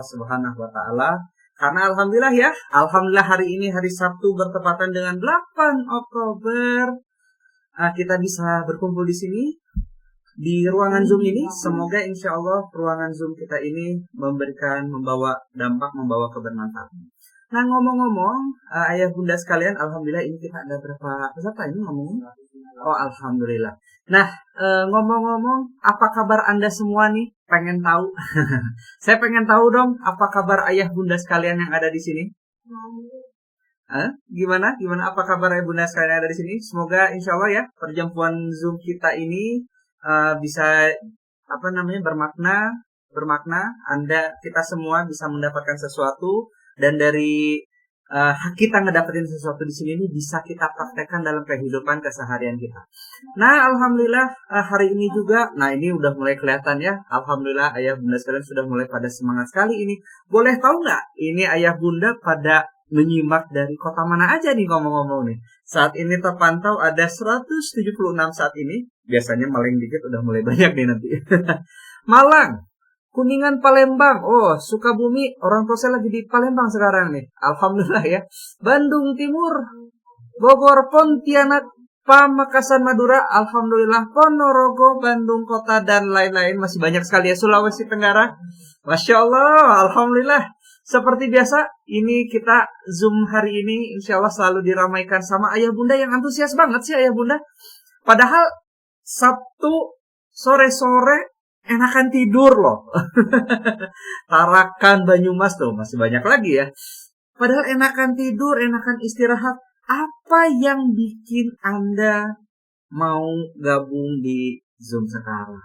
Subhanahu wa ta'ala. Karena alhamdulillah ya, alhamdulillah hari ini hari Sabtu bertepatan dengan 8 Oktober. Kita bisa berkumpul di sini di ruangan Zoom ini. Semoga insya Allah ruangan Zoom kita ini membawa dampak, membawa kebermanfaatan. Nah, ngomong-ngomong, ayah bunda sekalian, alhamdulillah ini kita ada berapa peserta ini ngomong? Oh, alhamdulillah. Nah, ngomong-ngomong, apa kabar Anda semua nih? Pengen tahu? Saya pengen tahu dong, apa kabar ayah bunda sekalian yang ada di sini? Gimana? Apa kabar ayah bunda sekalian yang ada di sini? Semoga insya Allah ya, perjumpaan Zoom kita ini bisa bermakna. Kita semua bisa mendapatkan sesuatu, dan dari kita ngedapetin sesuatu di sini bisa kita praktekkan dalam kehidupan keseharian kita. Nah, alhamdulillah hari ini juga, nah ini udah mulai kelihatan ya. Alhamdulillah ayah bunda sekalian sudah mulai pada semangat sekali ini. Boleh tahu nggak? Ini ayah bunda pada menyimak dari kota mana aja nih ngomong-ngomong nih. Saat ini terpantau ada 176 saat ini. Biasanya maling dikit udah mulai banyak nih nanti. Malang, Kuningan, Palembang, oh Sukabumi, orang tua saya lagi di Palembang sekarang nih, alhamdulillah ya. Bandung Timur, Bogor, Pontianak, Pamekasan, Madura, alhamdulillah. Ponorogo, Bandung Kota, dan lain-lain, masih banyak sekali ya. Sulawesi Tenggara, Masya Allah, alhamdulillah. Seperti biasa, ini kita Zoom hari ini insya Allah selalu diramaikan sama ayah bunda yang antusias banget sih ayah bunda. Padahal Sabtu sore-sore enakan tidur loh. Tarakan, Banyumas tuh masih banyak lagi ya. Padahal enakan tidur, enakan istirahat. Apa yang bikin Anda mau gabung di Zoom sekarang?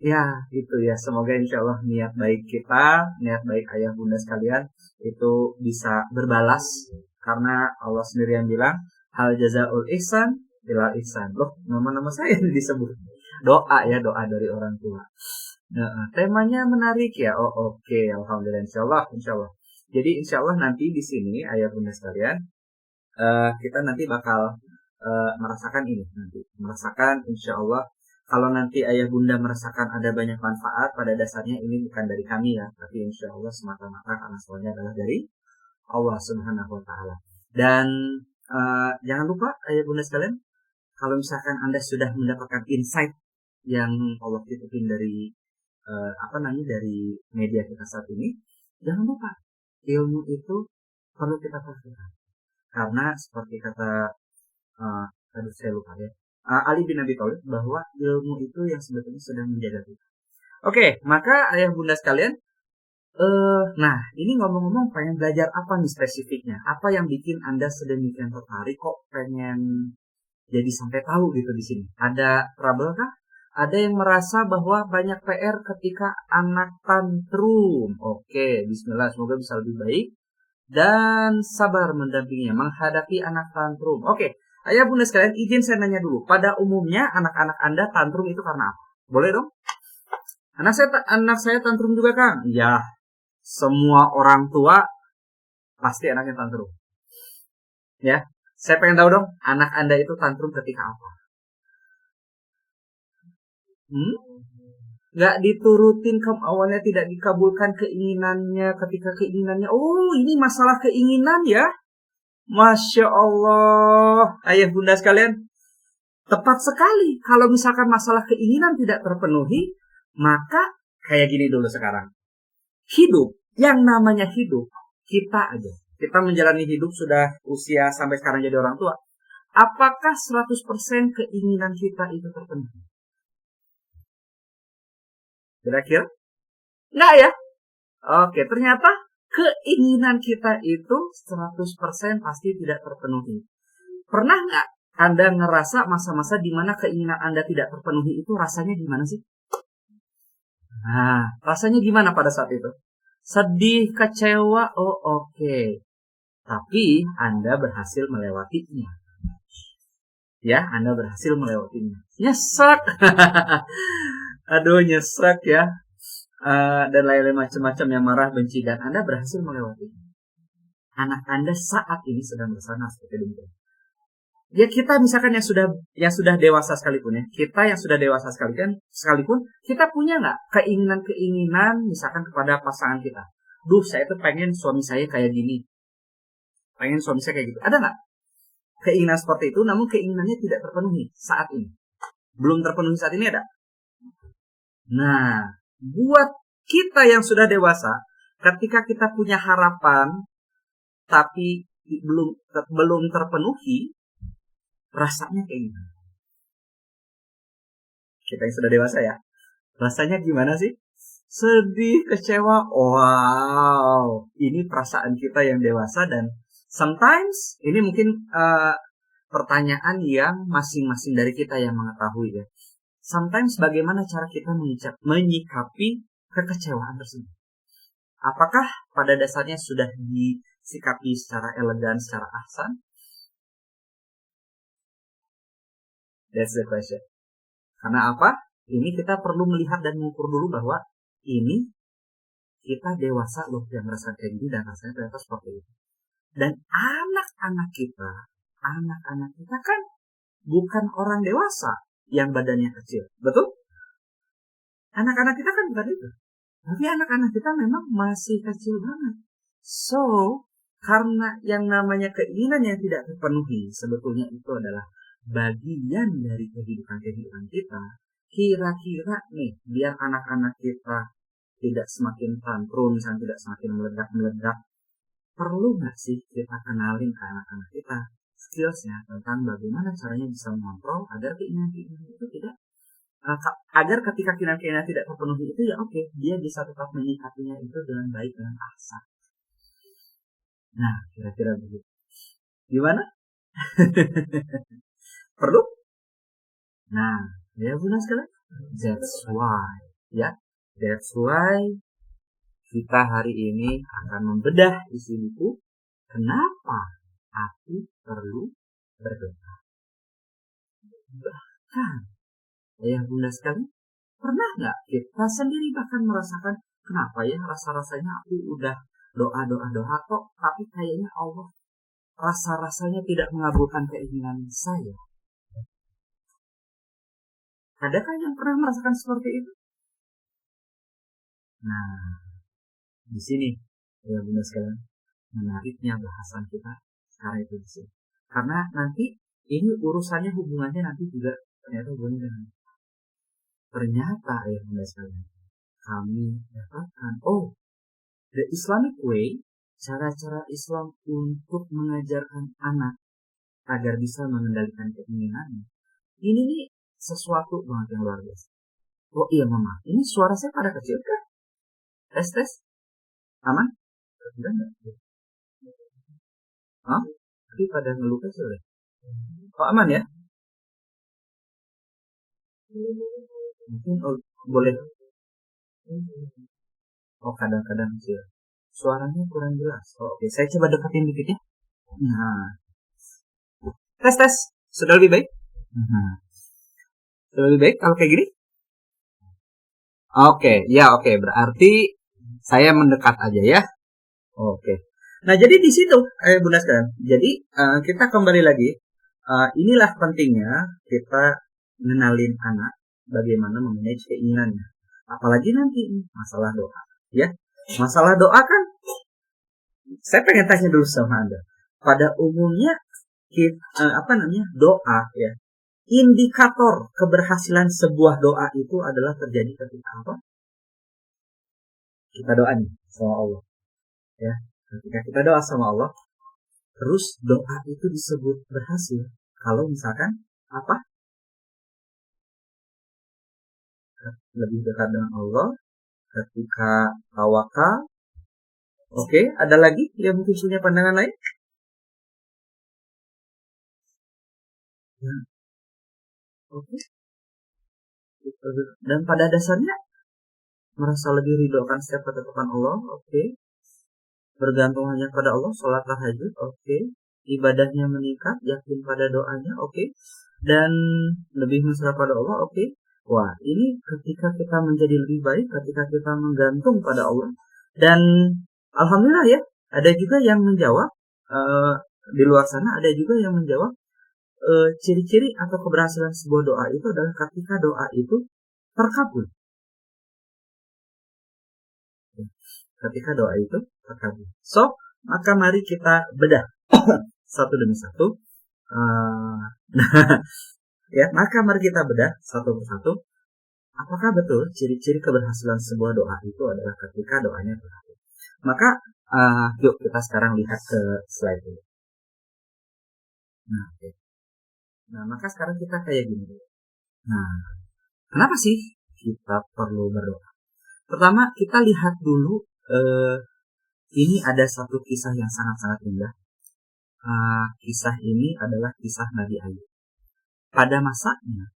Ya, itu ya. Semoga insya Allah niat baik kita, niat baik ayah bunda sekalian itu bisa berbalas. Karena Allah sendiri yang bilang, hal jazaul ihsan ila ihsan. Loh, nama-nama saya disebut. Doa ya, doa dari orang tua. Nah, temanya menarik ya. Oh, oke. Alhamdulillah, insya Allah. Jadi insya Allah nanti di sini ayah bunda sekalian, kita nanti bakal merasakan ini nanti. Merasakan insya Allah. Kalau nanti ayah bunda merasakan ada banyak manfaat, pada dasarnya ini bukan dari kami ya, tapi insya Allah semata-mata karena soalnya adalah dari Allah Subhanahu wa ta'ala. Dan jangan lupa ayah bunda sekalian, kalau misalkan Anda sudah mendapatkan insight yang Allah titipin dari dari media kita saat ini, jangan lupa ilmu itu perlu kita praktekkan. Karena seperti kata aduh saya lupa ya, Ali bin Abi Thalib, bahwa ilmu itu yang sebetulnya sedang menjaga kita. Oke, maka ayah bunda sekalian, nah ini ngomong-ngomong pengen belajar apa nih spesifiknya? Apa yang bikin Anda sedemikian tertarik kok pengen jadi sampai tahu gitu di sini? Ada trouble kah? Ada yang merasa bahwa banyak PR ketika anak tantrum. Oke, bismillah, semoga bisa lebih baik dan sabar mendampinginya menghadapi anak tantrum. Oke, ayah bunda sekalian, izin saya nanya dulu. Pada umumnya anak-anak Anda tantrum itu karena apa? Boleh dong? Anak saya tantrum juga, Kang. Ya, semua orang tua pasti anaknya tantrum. Ya, saya pengen tahu dong, anak Anda itu tantrum ketika apa? Nggak diturutin awalnya, tidak dikabulkan keinginannya, ketika keinginannya, oh ini masalah keinginan ya. Masya Allah, ayah bunda sekalian, tepat sekali. Kalau misalkan masalah keinginan tidak terpenuhi, maka kayak gini dulu sekarang. Hidup, yang namanya hidup, kita menjalani hidup sudah usia sampai sekarang jadi orang tua. Apakah 100% keinginan kita itu terpenuhi? Kira-kira? Enggak ya? Oke, ternyata keinginan kita itu 100% pasti tidak terpenuhi. Pernah nggak Anda ngerasa masa-masa di mana keinginan Anda tidak terpenuhi itu rasanya gimana sih? Nah, rasanya gimana pada saat itu? Sedih, kecewa, oh oke. Tapi Anda berhasil melewatinya. Ya, Anda berhasil melewatinya. Nyesek. Aduh, nyesek ya. Dan lain-lain macam-macam yang marah, benci, dan Anda berhasil melewatinya. Anak Anda saat ini sedang bersama seperti demikian. Ya kita misalkan yang sudah dewasa sekalipun ya, kita yang sudah dewasa sekalipun kita punya nggak keinginan misalkan kepada pasangan kita. Duh, saya tuh pengen suami saya kayak gini, pengen suami saya kayak gitu. Ada nggak keinginan seperti itu? Namun keinginannya tidak terpenuhi saat ini, belum terpenuhi saat ini ada. Nah, buat kita yang sudah dewasa, ketika kita punya harapan tapi belum terpenuhi, rasanya kayak gimana? Kita yang sudah dewasa ya, rasanya gimana sih? Sedih, kecewa. Wow, ini perasaan kita yang dewasa. Dan sometimes ini mungkin pertanyaan yang masing-masing dari kita yang mengetahui ya. Sometimes bagaimana cara kita menyikapi kekecewaan tersebut? Apakah pada dasarnya sudah disikapi secara elegan, secara ahsan? That's the question. Karena apa? Ini kita perlu melihat dan mengukur dulu bahwa ini kita dewasa loh yang merasa kayak gini dan rasanya ternyata seperti itu. Dan anak-anak kita kan bukan orang dewasa yang badannya kecil, betul? Anak-anak kita kan bukan itu. Tapi anak-anak kita memang masih kecil banget. So, karena yang namanya keinginan yang tidak terpenuhi, sebetulnya itu adalah bagian dari kehidupan kita. Kira-kira nih, biar anak-anak kita tidak semakin tantrum, tidak semakin meledak-meledak, perlu nggak sih kita kenalin ke anak-anak kita skillsnya tentang bagaimana caranya bisa mengontrol agar keinginan itu tidak, agar ketika keinginan tidak terpenuhi itu ya oke, dia bisa tetap menyikapinya itu dengan baik, dengan ahsan. Nah, kira-kira begitu. Gimana? Perlu? Nah, ya benar sekali. That's why kita hari ini akan membedah isi buku Kenapa Aku Perlu Berdoa. Bahkan, ayah bunda sekalian, pernah nggak kita sendiri bahkan merasakan kenapa ya rasa-rasanya aku udah doa kok, tapi kayaknya Allah rasa-rasanya tidak mengabulkan keinginan saya. Adakah yang pernah merasakan seperti itu? Nah, di sini ya bunda sekalian, menariknya bahasan kita sekarang itu di sini. Karena nanti ini urusannya hubungannya nanti juga ternyata hubungannya dengan ternyata ya bunda sekalian, kami dapatkan the Islamic way, cara-cara Islam untuk mengajarkan anak agar bisa mengendalikan keinginannya. Ini nih sesuatu banget yang luar biasa. Oh iya mama, ini suara saya pada kecil kan? Tes. Aman? Enggak? Hah? Tapi pada ngeluh kecil ya? Oh aman ya? Mungkin boleh. Oh kadang-kadang kecil. Suaranya kurang jelas. Oke, saya coba deketin dikit ya. Nah. Tes. Sudah lebih baik? Sudah lebih baik kalau kayak gini? Oke. Berarti saya mendekat aja ya. Oke. Nah, jadi di situ, bunda sekalian. Jadi kita kembali lagi. Inilah pentingnya kita mengenalin anak bagaimana memanage keinginannya. Apalagi nanti masalah doa, ya. Masalah doa kan, saya pengen tanya dulu sama Anda. Pada umumnya, doa ya. Indikator keberhasilan sebuah doa itu adalah terjadi ketika apa? Kita doa nih sama Allah. Ya, ketika kita doa sama Allah, terus doa itu disebut berhasil kalau misalkan apa? Lebih dekat dengan Allah, ketika tawakal. Oke, ada lagi yang mungkin punya pandangan lain? Ya. Oke. Dan pada dasarnya merasa lebih ridho akan setiap ketetapan Allah. Oke. Bergantung hanya pada Allah, sholat tahajud. Oke. Ibadahnya meningkat, yakin pada doanya. Oke. Dan lebih mesra pada Allah. Oke. Wah, ini ketika kita menjadi lebih baik, ketika kita menggantung pada Allah. Dan alhamdulillah ya, ada juga yang menjawab di luar sana, ada juga yang menjawab ciri-ciri atau keberhasilan sebuah doa itu adalah ketika doa itu terkabul. Ketika doa itu terkabul. So, maka mari kita bedah satu demi satu. Ya, maka mari kita bedah satu persatu. Apakah betul ciri-ciri keberhasilan sebuah doa itu adalah ketika doanya terkabul? Maka yuk kita sekarang lihat ke slide ini. Nah, okay. Nah, maka sekarang kita kayak gini. Nah, kenapa sih kita perlu berdoa? Pertama, kita lihat dulu ini ada satu kisah yang sangat-sangat indah. Kisah ini adalah kisah Nabi Ayub. Pada masanya,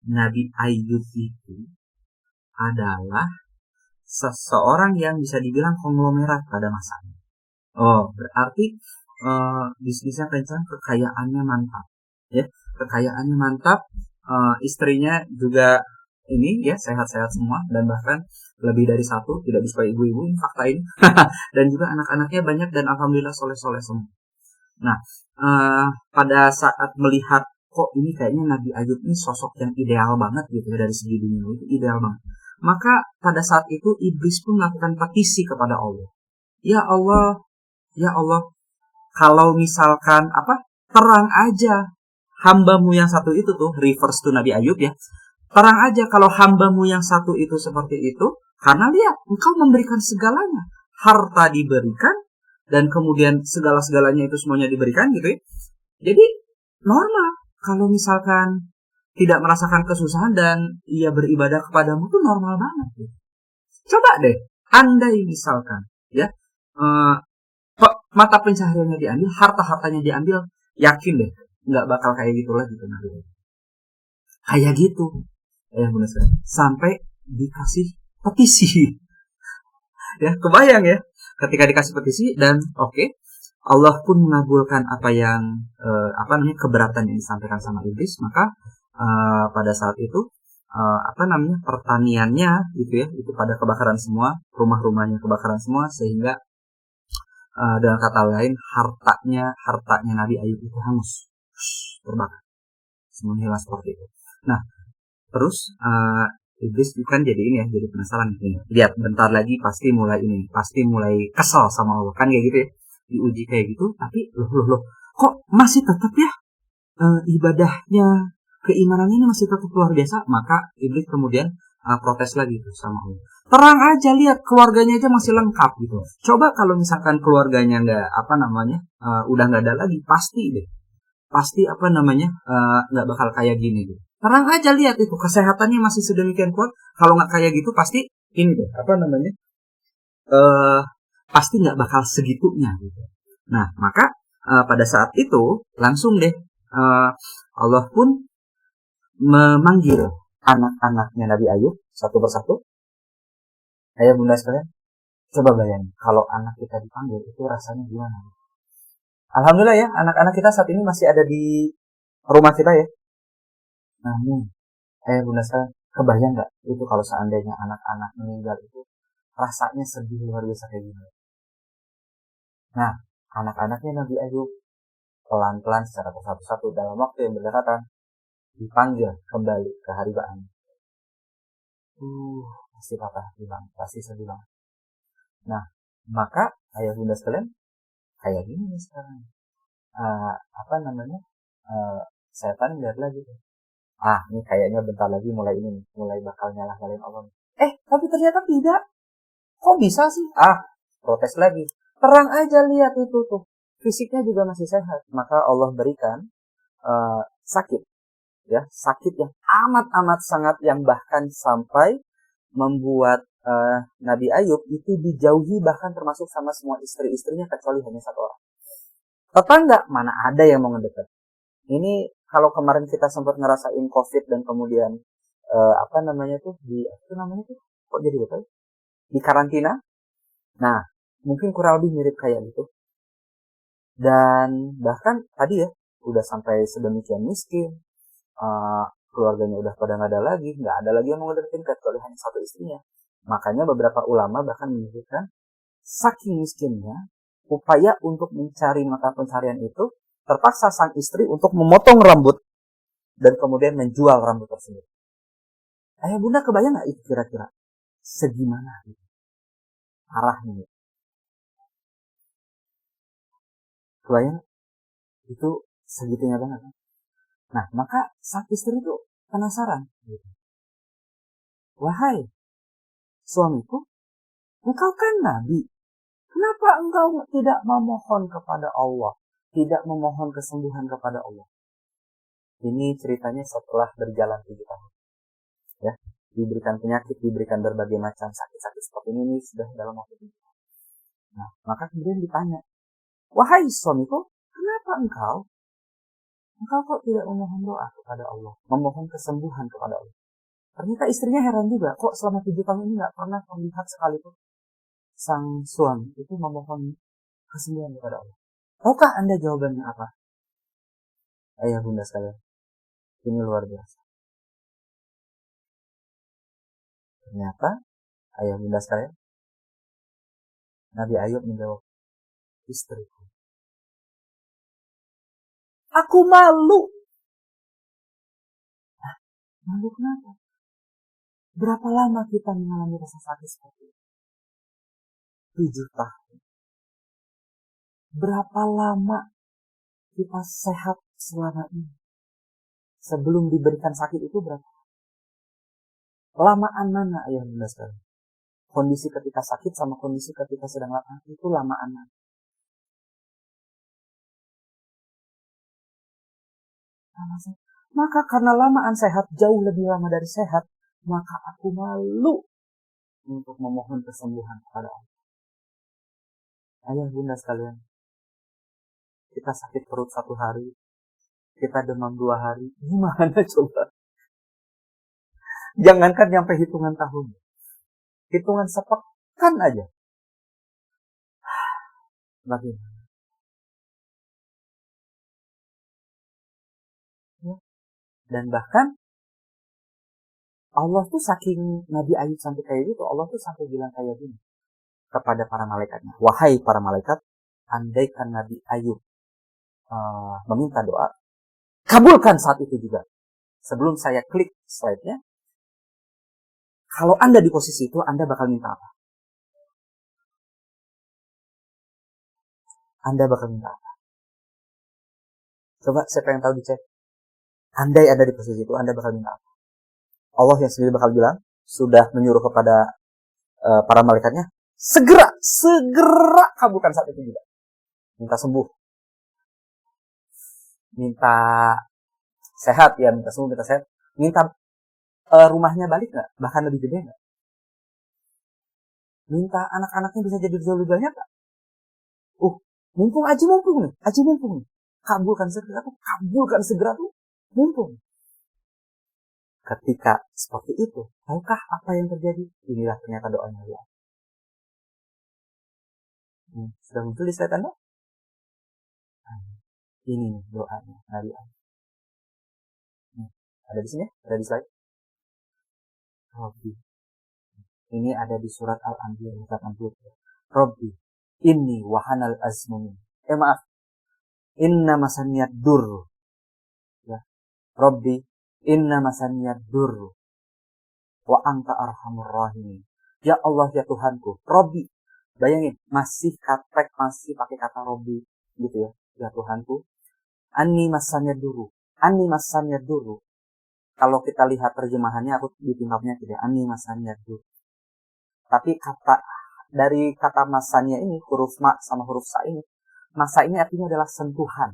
Nabi Ayub itu adalah seseorang yang bisa dibilang konglomerat pada masanya. Oh, berarti bisnisnya kencang, kekayaannya mantap. Ya, kekayaannya mantap, istrinya juga ini ya sehat-sehat semua dan bahkan lebih dari satu, tidak bisa ibu-ibu, ini fakta ini. Dan juga anak-anaknya banyak dan alhamdulillah soleh-soleh semua. Nah, pada saat melihat kok ini kayaknya Nabi Ayub ini sosok yang ideal banget gitu ya, dari segi dunia itu ideal banget. Maka pada saat itu iblis pun melakukan petisi kepada Allah. Ya Allah, kalau misalkan terang aja hambamu yang satu itu tuh, reverse to Nabi Ayub ya. Terang aja kalau hambamu yang satu itu seperti itu, karena lihat engkau memberikan segalanya. Harta diberikan dan kemudian segala-segalanya itu semuanya diberikan gitu ya. Jadi normal kalau misalkan tidak merasakan kesusahan dan ia beribadah kepadamu tuh normal banget gitu. Coba deh, andai misalkan ya mata pencahariannya diambil, harta-hartanya diambil, yakin deh nggak bakal kayak gitu lagi tuh Nabi. Kayak gitu. Benar sekali. Sampai dikasih petisi. Ya, kebayang ya. Ketika dikasih petisi dan oke, Allah pun mengabulkan apa yang keberatan yang disampaikan sama iblis, maka pada saat itu pertaniannya gitu ya, itu pada kebakaran semua, rumah-rumahnya kebakaran semua, sehingga dengan kata lain hartanya Nabi Ayub itu hangus, terbakar, semuanya hilang seperti itu. Nah, terus iblis bukan jadi ini ya, jadi penasaran ini. Lihat bentar lagi pasti mulai kesal sama Allah kan kayak gitu ya, diuji kayak gitu, tapi loh kok masih tetap ya ibadahnya, keimanan ini masih tetap luar biasa. Maka iblis kemudian protes lagi tuh sama Allah. Terang aja, lihat keluarganya aja masih lengkap gitu. Coba kalau misalkan keluarganya nggak udah nggak ada lagi, pasti nggak bakal kayak gini gitu. Terang aja, lihat itu kesehatannya masih sedemikian kuat. Kalau nggak kayak gitu pasti ini deh pasti nggak bakal segitunya gitu. Nah, maka pada saat itu langsung deh Allah pun memanggil anak-anaknya Nabi Ayub satu persatu. Ayah bunda sekalian, coba bayangin kalau anak kita dipanggil itu rasanya gimana? Alhamdulillah ya, anak-anak kita saat ini masih ada di rumah kita ya. Namun, bunda sekalian, kebayang nggak itu kalau seandainya anak-anak meninggal itu rasanya sedih luar biasa kayak gimana? Nah, anak-anaknya Nabi Ayub pelan-pelan secara satu-satu dalam waktu yang berdekatan dipanggil kembali ke haribaan. Pasti patah hati banget, pasti sedih banget. Nah, maka ayah bunda sekalian, kayak gini nih sekarang. Setan lihat lagi. Ini kayaknya bentar lagi mulai bakal nyalahin Allah. Tapi ternyata tidak. Kok bisa sih? Protes lagi. Terang aja, lihat itu tuh. Fisiknya juga masih sehat. Maka Allah berikan sakit. Ya, sakit yang amat sangat, yang bahkan sampai membuat Nabi Ayub itu dijauhi bahkan termasuk sama semua istri-istrinya kecuali hanya satu orang. Tetangga mana ada yang mau mendekat. Ini kalau kemarin kita sempat ngerasain COVID dan kemudian kok jadi betul? Di karantina. Nah, mungkin kurang lebih mirip kayak gitu. Dan bahkan tadi ya udah sampai sedemikian miskin. Keluarganya udah pada nggak ada lagi yang mau ngedeketin kecuali hanya satu istrinya. Makanya beberapa ulama bahkan menyebutkan saking miskinnya, upaya untuk mencari mata pencarian itu Terpaksa sang istri untuk memotong rambut dan kemudian menjual rambut tersebut. Ayah bunda kebayang nggak itu kira-kira? Segimana itu? Arahnya. Kebayang? Itu segitunya banget. Nah, maka sang istri itu penasaran. Wahai suamiku, engkau kan nabi. Kenapa engkau tidak memohon kepada Allah? Tidak memohon kesembuhan kepada Allah? Ini ceritanya setelah berjalan 7 tahun. Ya, diberikan penyakit, diberikan berbagai macam sakit-sakit seperti ini sudah dalam waktu 7 tahun. Nah, maka kemudian ditanya, wahai suamiku, kenapa engkau kok tidak memohon doa kepada Allah, memohon kesembuhan kepada Allah? Ternyata istrinya heran juga, kok selama 7 tahun ini nggak pernah melihat sekalipun sang suami itu memohon kesembuhan kepada Allah. Tahukah Anda jawabannya apa? Ayah bunda sekalian, ini luar biasa. Ternyata, ayah bunda sekalian, Nabi Ayub menjawab, istriku, aku malu. Malu kenapa? Berapa lama kita mengalami rasa sakit seperti itu? 7 tahun. Berapa lama kita sehat selama ini? Sebelum diberikan sakit itu berapa? Lamaan mana ayah bunda sekalian? Kondisi ketika sakit sama kondisi ketika sedang lapang itu lamaan mana? Maka karena lamaan sehat, jauh lebih lama dari sehat, maka aku malu untuk memohon kesembuhan kepada Allah. Ayah bunda sekalian, kita sakit perut 1 hari, kita demam 2 hari, gimana coba? Jangankan sampai hitungan tahun, hitungan sepekan aja. Bagaimana? Ya. Dan bahkan Allah tuh saking Nabi Ayub sampai kayak gitu, Allah tuh sampai bilang kayak gini kepada para malaikatnya, wahai para malaikat, andaikan Nabi Ayub meminta doa, kabulkan saat itu juga. Sebelum saya klik slide-nya, kalau Anda di posisi itu, Anda bakal minta apa? Anda bakal minta apa? Coba siapa yang tahu dicek. Andai Anda di posisi itu, Anda bakal minta apa? Allah yang sendiri bakal bilang, sudah menyuruh kepada para malaikatnya, segera kabulkan saat itu juga. Minta sembuh. Minta sehat, ya minta sembuh, minta sehat. Minta rumahnya balik nggak? Bahkan lebih gede nggak? Minta anak-anaknya bisa jadi lebih banyak nggak? Mumpung nih. Kabulkan segera tuh, mumpung. Ketika seperti itu, tahukah apa yang terjadi? Inilah ternyata doanya Allah. Sudah muncul di slide Anda? Ini nih doanya Nabi Ayub. Ada di sini? Ada di slide? Robbi. Ini ada di surat Al-Anbiya 83. Robbi, inni wahanal azmuni. Maaf. Inna masaniyad dur. Ya. Robbi, inna masaniyad dur. Wa anta arhamur rahimin. Ya Allah, ya Tuhanku. Robbi. Bayangin, masih pakai kata Robbi. Gitu ya. Ya Tuhanku. Anni masaniyad duru. Kalau kita lihat terjemahannya, aku ditinggalnya tidak. Anni masaniyad duru. Tapi dari kata masanya ini, huruf ma sama huruf sa ini, masa ini artinya adalah sentuhan.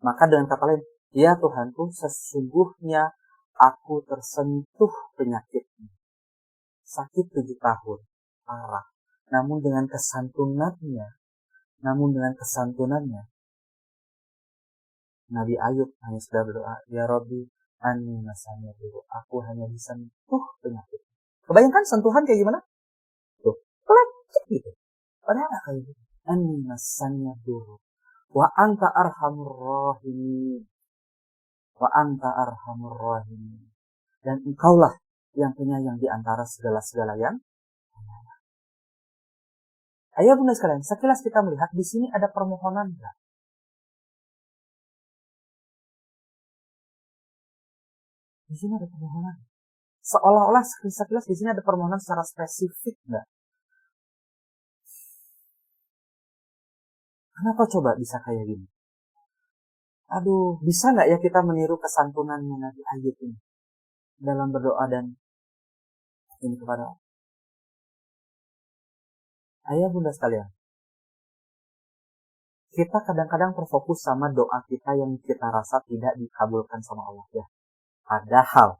Maka dengan kata lain, ya Tuhanku, sesungguhnya aku tersentuh penyakitmu. Sakit 7 tahun, parah. Namun dengan kesantunannya, Nabi Ayub hanya sudah berdoa, ya Rabbi, anni masanya dulu. Aku hanya disentuh penyakit. Kebayangkan sentuhan kayak gimana? Tuh, pelecek gitu. Padahal kayak gitu. Anni masanya dulu. Wa anta arhamur rahimin. Dan engkaulah yang penyayang di antara segala-segala yang Ayah bunda sekalian, sekilas kita melihat di sini ada permohonan enggak? Di sini ada permohonan. Seolah-olah sekilas di sini ada permohonan secara spesifik enggak? Kenapa coba bisa kayak gini? Aduh, bisa nggak ya kita meniru kesantunannya Nabi Ayub ini dalam berdoa dan ini kepada Allah? Ayah bunda sekalian, kita kadang-kadang terfokus sama doa kita yang kita rasa tidak dikabulkan sama Allah ya. Padahal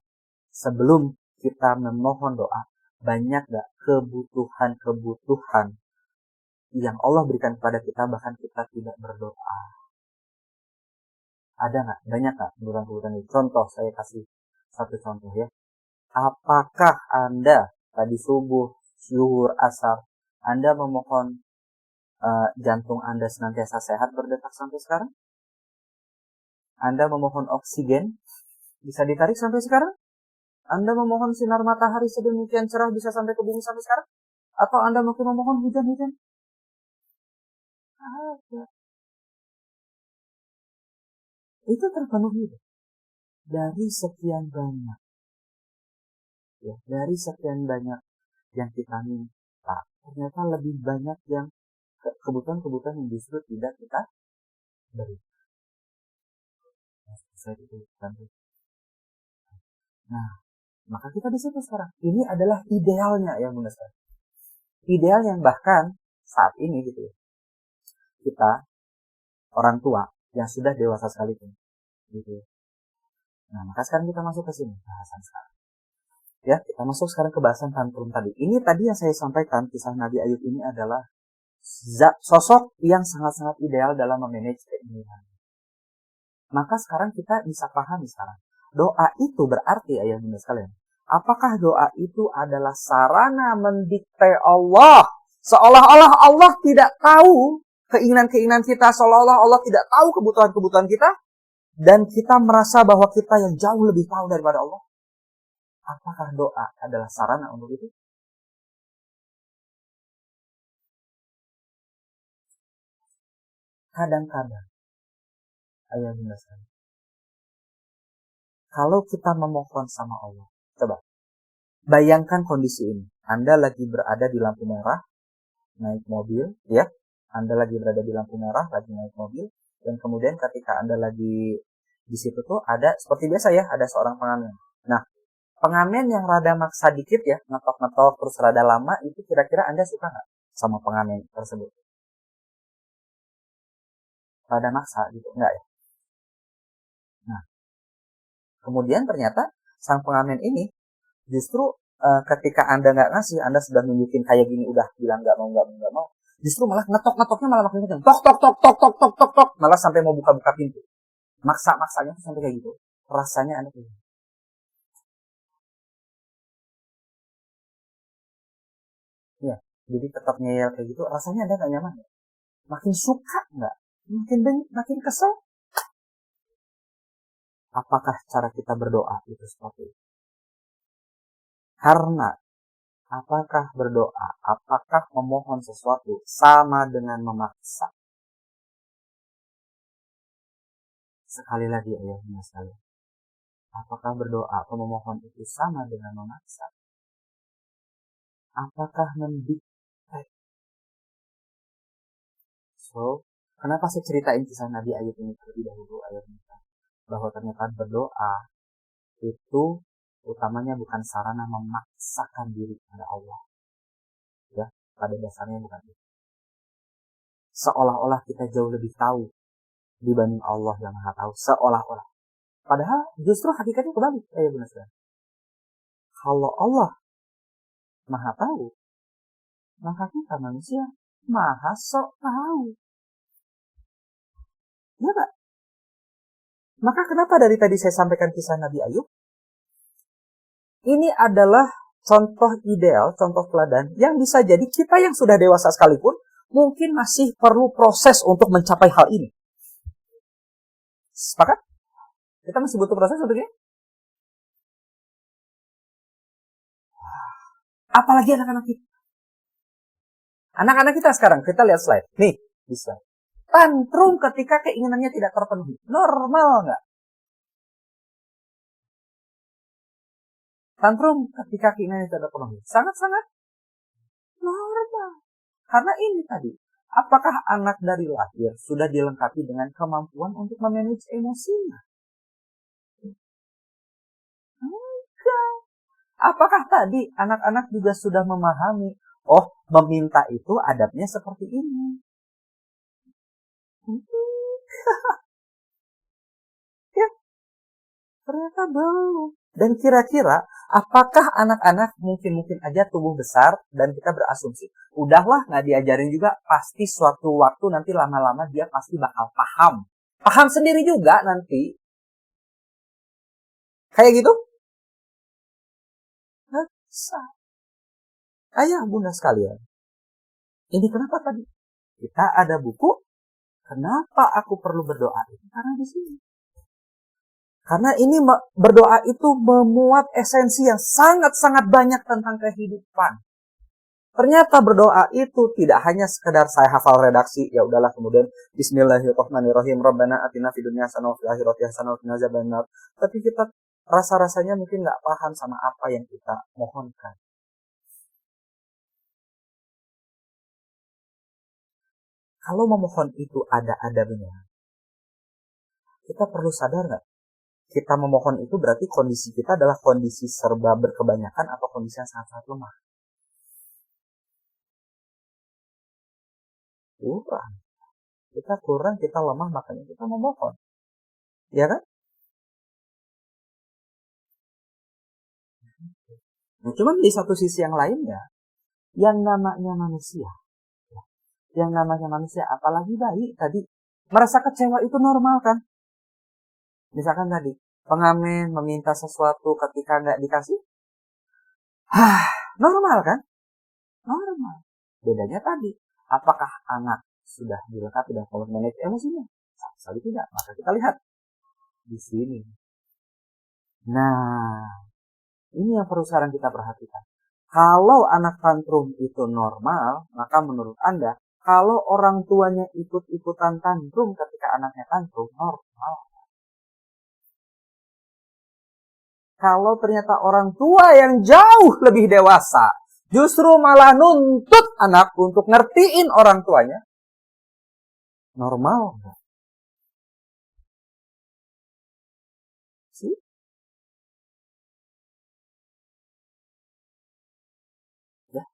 sebelum kita memohon doa, banyak gak kebutuhan-kebutuhan yang Allah berikan kepada kita bahkan kita tidak berdoa? Ada gak? Banyak gak kebutuhan-kebutuhan itu? Contoh, saya kasih satu contoh ya. Apakah Anda tadi subuh, zuhur, asar, Anda memohon jantung Anda senantiasa sehat berdetak sampai sekarang? Anda memohon oksigen bisa ditarik sampai sekarang? Anda memohon sinar matahari sedemikian cerah bisa sampai ke bumi sampai sekarang? Atau Anda mungkin memohon hujan-hujan? Ada. Itu terpenuhi dari sekian banyak. Ya, dari sekian banyak yang kita minta, ternyata lebih banyak yang kebutuhan-kebutuhan yang justru tidak kita beri. Nah, maka kita di situ sekarang. Ini adalah idealnya ya bunda sekalian. Ideal yang bahkan saat ini gitu ya. Kita orang tua yang sudah dewasa sekalipun gitu ya. Nah, maka sekarang kita masuk ke sini bahasan sekarang. Ya, kita masuk sekarang ke bahasan tantrum tadi. Ini tadi yang saya sampaikan kisah Nabi Ayub ini adalah sosok yang sangat-sangat ideal dalam memanage keinginan. Maka sekarang kita bisa pahami sekarang. Doa itu berarti ayah bunda sekalian. Apakah doa itu adalah sarana mendikte Allah? Seolah-olah Allah tidak tahu keinginan-keinginan kita. Seolah-olah Allah tidak tahu kebutuhan-kebutuhan kita. Dan kita merasa bahwa kita yang jauh lebih tahu daripada Allah. Apakah doa adalah sarana untuk itu? Kadang-kadang, ayah bunda sekalian, kalau kita memohon sama Allah, coba bayangkan kondisi ini. Anda lagi berada di lampu merah, naik mobil, ya. Anda lagi berada di lampu merah, lagi naik mobil, dan kemudian ketika Anda lagi di situ tuh ada seperti biasa ya, ada seorang pengamen. Nah, pengamen yang rada maksa dikit ya, ngetok-ngetok terus rada lama, itu kira-kira Anda suka nggak sama pengamen tersebut? Rada maksa gitu, enggak ya? Nah, kemudian ternyata sang pengamen ini justru ketika Anda nggak ngasih, Anda sudah nunjukin kayak gini, udah bilang nggak mau, justru malah ngetok-ngetoknya malah makin kenceng, tok tok tok tok tok tok tok tok, malah sampai mau buka-buka pintu, maksanya tuh sampai kayak gitu, rasanya Anda kayak gitu. Ya, jadi tetap ngeyel kayak gitu, rasanya Anda nggak nyaman, makin suka nggak, makin kesel. Apakah cara kita berdoa itu seperti itu? Karena apakah berdoa, apakah memohon sesuatu sama dengan memaksa? Sekali lagi ayahnya sekalian. Apakah berdoa atau memohon itu sama dengan memaksa? Apakah mendikte? So, kenapa saya ceritain kisah Nabi Ayub ini terlebih dahulu ayahnya? Bahwa ternyata berdoa itu utamanya bukan sarana memaksakan diri kepada Allah. Ya, pada dasarnya bukan itu. Seolah-olah kita jauh lebih tahu dibanding Allah yang Maha Tahu, seolah-olah. Padahal justru hakikatnya kebalik, ya benar sekali. Kalau Allah Maha Tahu, maka kita manusia Maha sok tahu. Ya tak? Maka kenapa dari tadi saya sampaikan kisah Nabi Ayub? Ini adalah contoh ideal, contoh teladan yang bisa jadi kita yang sudah dewasa sekalipun mungkin masih perlu proses untuk mencapai hal ini. Sepakat? Kita masih butuh proses untuk ini? Apalagi anak-anak kita. Anak-anak kita sekarang, kita lihat slide. Nih, di slide. Tantrum ketika keinginannya tidak terpenuhi. Normal nggak? Tantrum ketika keinginannya tidak terpenuhi. Sangat-sangat normal. Karena ini tadi, apakah anak dari lahir sudah dilengkapi dengan kemampuan untuk memanage emosinya? Enggak. Apakah tadi anak-anak juga sudah memahami, oh, meminta itu adabnya seperti ini? Ya, ternyata belum. Dan kira-kira, apakah anak-anak mungkin aja tumbuh besar dan kita berasumsi, udahlah nggak diajarin juga, pasti suatu waktu nanti lama-lama dia pasti bakal paham. Paham sendiri juga nanti. Kayak gitu? Nggak bisa. Ayah bunda sekalian, ini kenapa tadi? Kita ada buku, kenapa aku perlu berdoa? Itu karena di sini. Karena ini berdoa itu memuat esensi yang sangat-sangat banyak tentang kehidupan. Ternyata berdoa itu tidak hanya sekedar saya hafal redaksi, ya udahlah kemudian Bismillahirrahmanirrahim, Rabbana atina fid dunya hasanah wa fil akhirati hasanah wa qina adzabannar. Tapi kita rasa-rasanya mungkin nggak paham sama apa yang kita mohonkan. Kalau memohon itu ada adabnya, kita perlu sadar nggak? Kita memohon itu berarti kondisi kita adalah kondisi serba berkebanyakan atau kondisi yang sangat-sangat lemah. Kurang. Kita kurang, kita lemah, makanya kita memohon. Ya kan? Nah, cuman di satu sisi yang lainnya, yang namanya manusia, apalagi bayi tadi, merasa kecewa itu normal kan? Misalkan tadi, pengamen meminta sesuatu ketika nggak dikasih, normal kan? Normal. Bedanya tadi, apakah anak sudah dilengkapi dengan power manage emosinya? Sama sekali tidak. Maka kita lihat di sini. Nah, ini yang perlu sekarang kita perhatikan. Kalau anak tantrum itu normal, maka menurut Anda, kalau orang tuanya ikut-ikutan tantrum ketika anaknya tantrum, normal. Kalau ternyata orang tua yang jauh lebih dewasa, justru malah nuntut anak untuk ngertiin orang tuanya, normal enggak? Sih? Ya,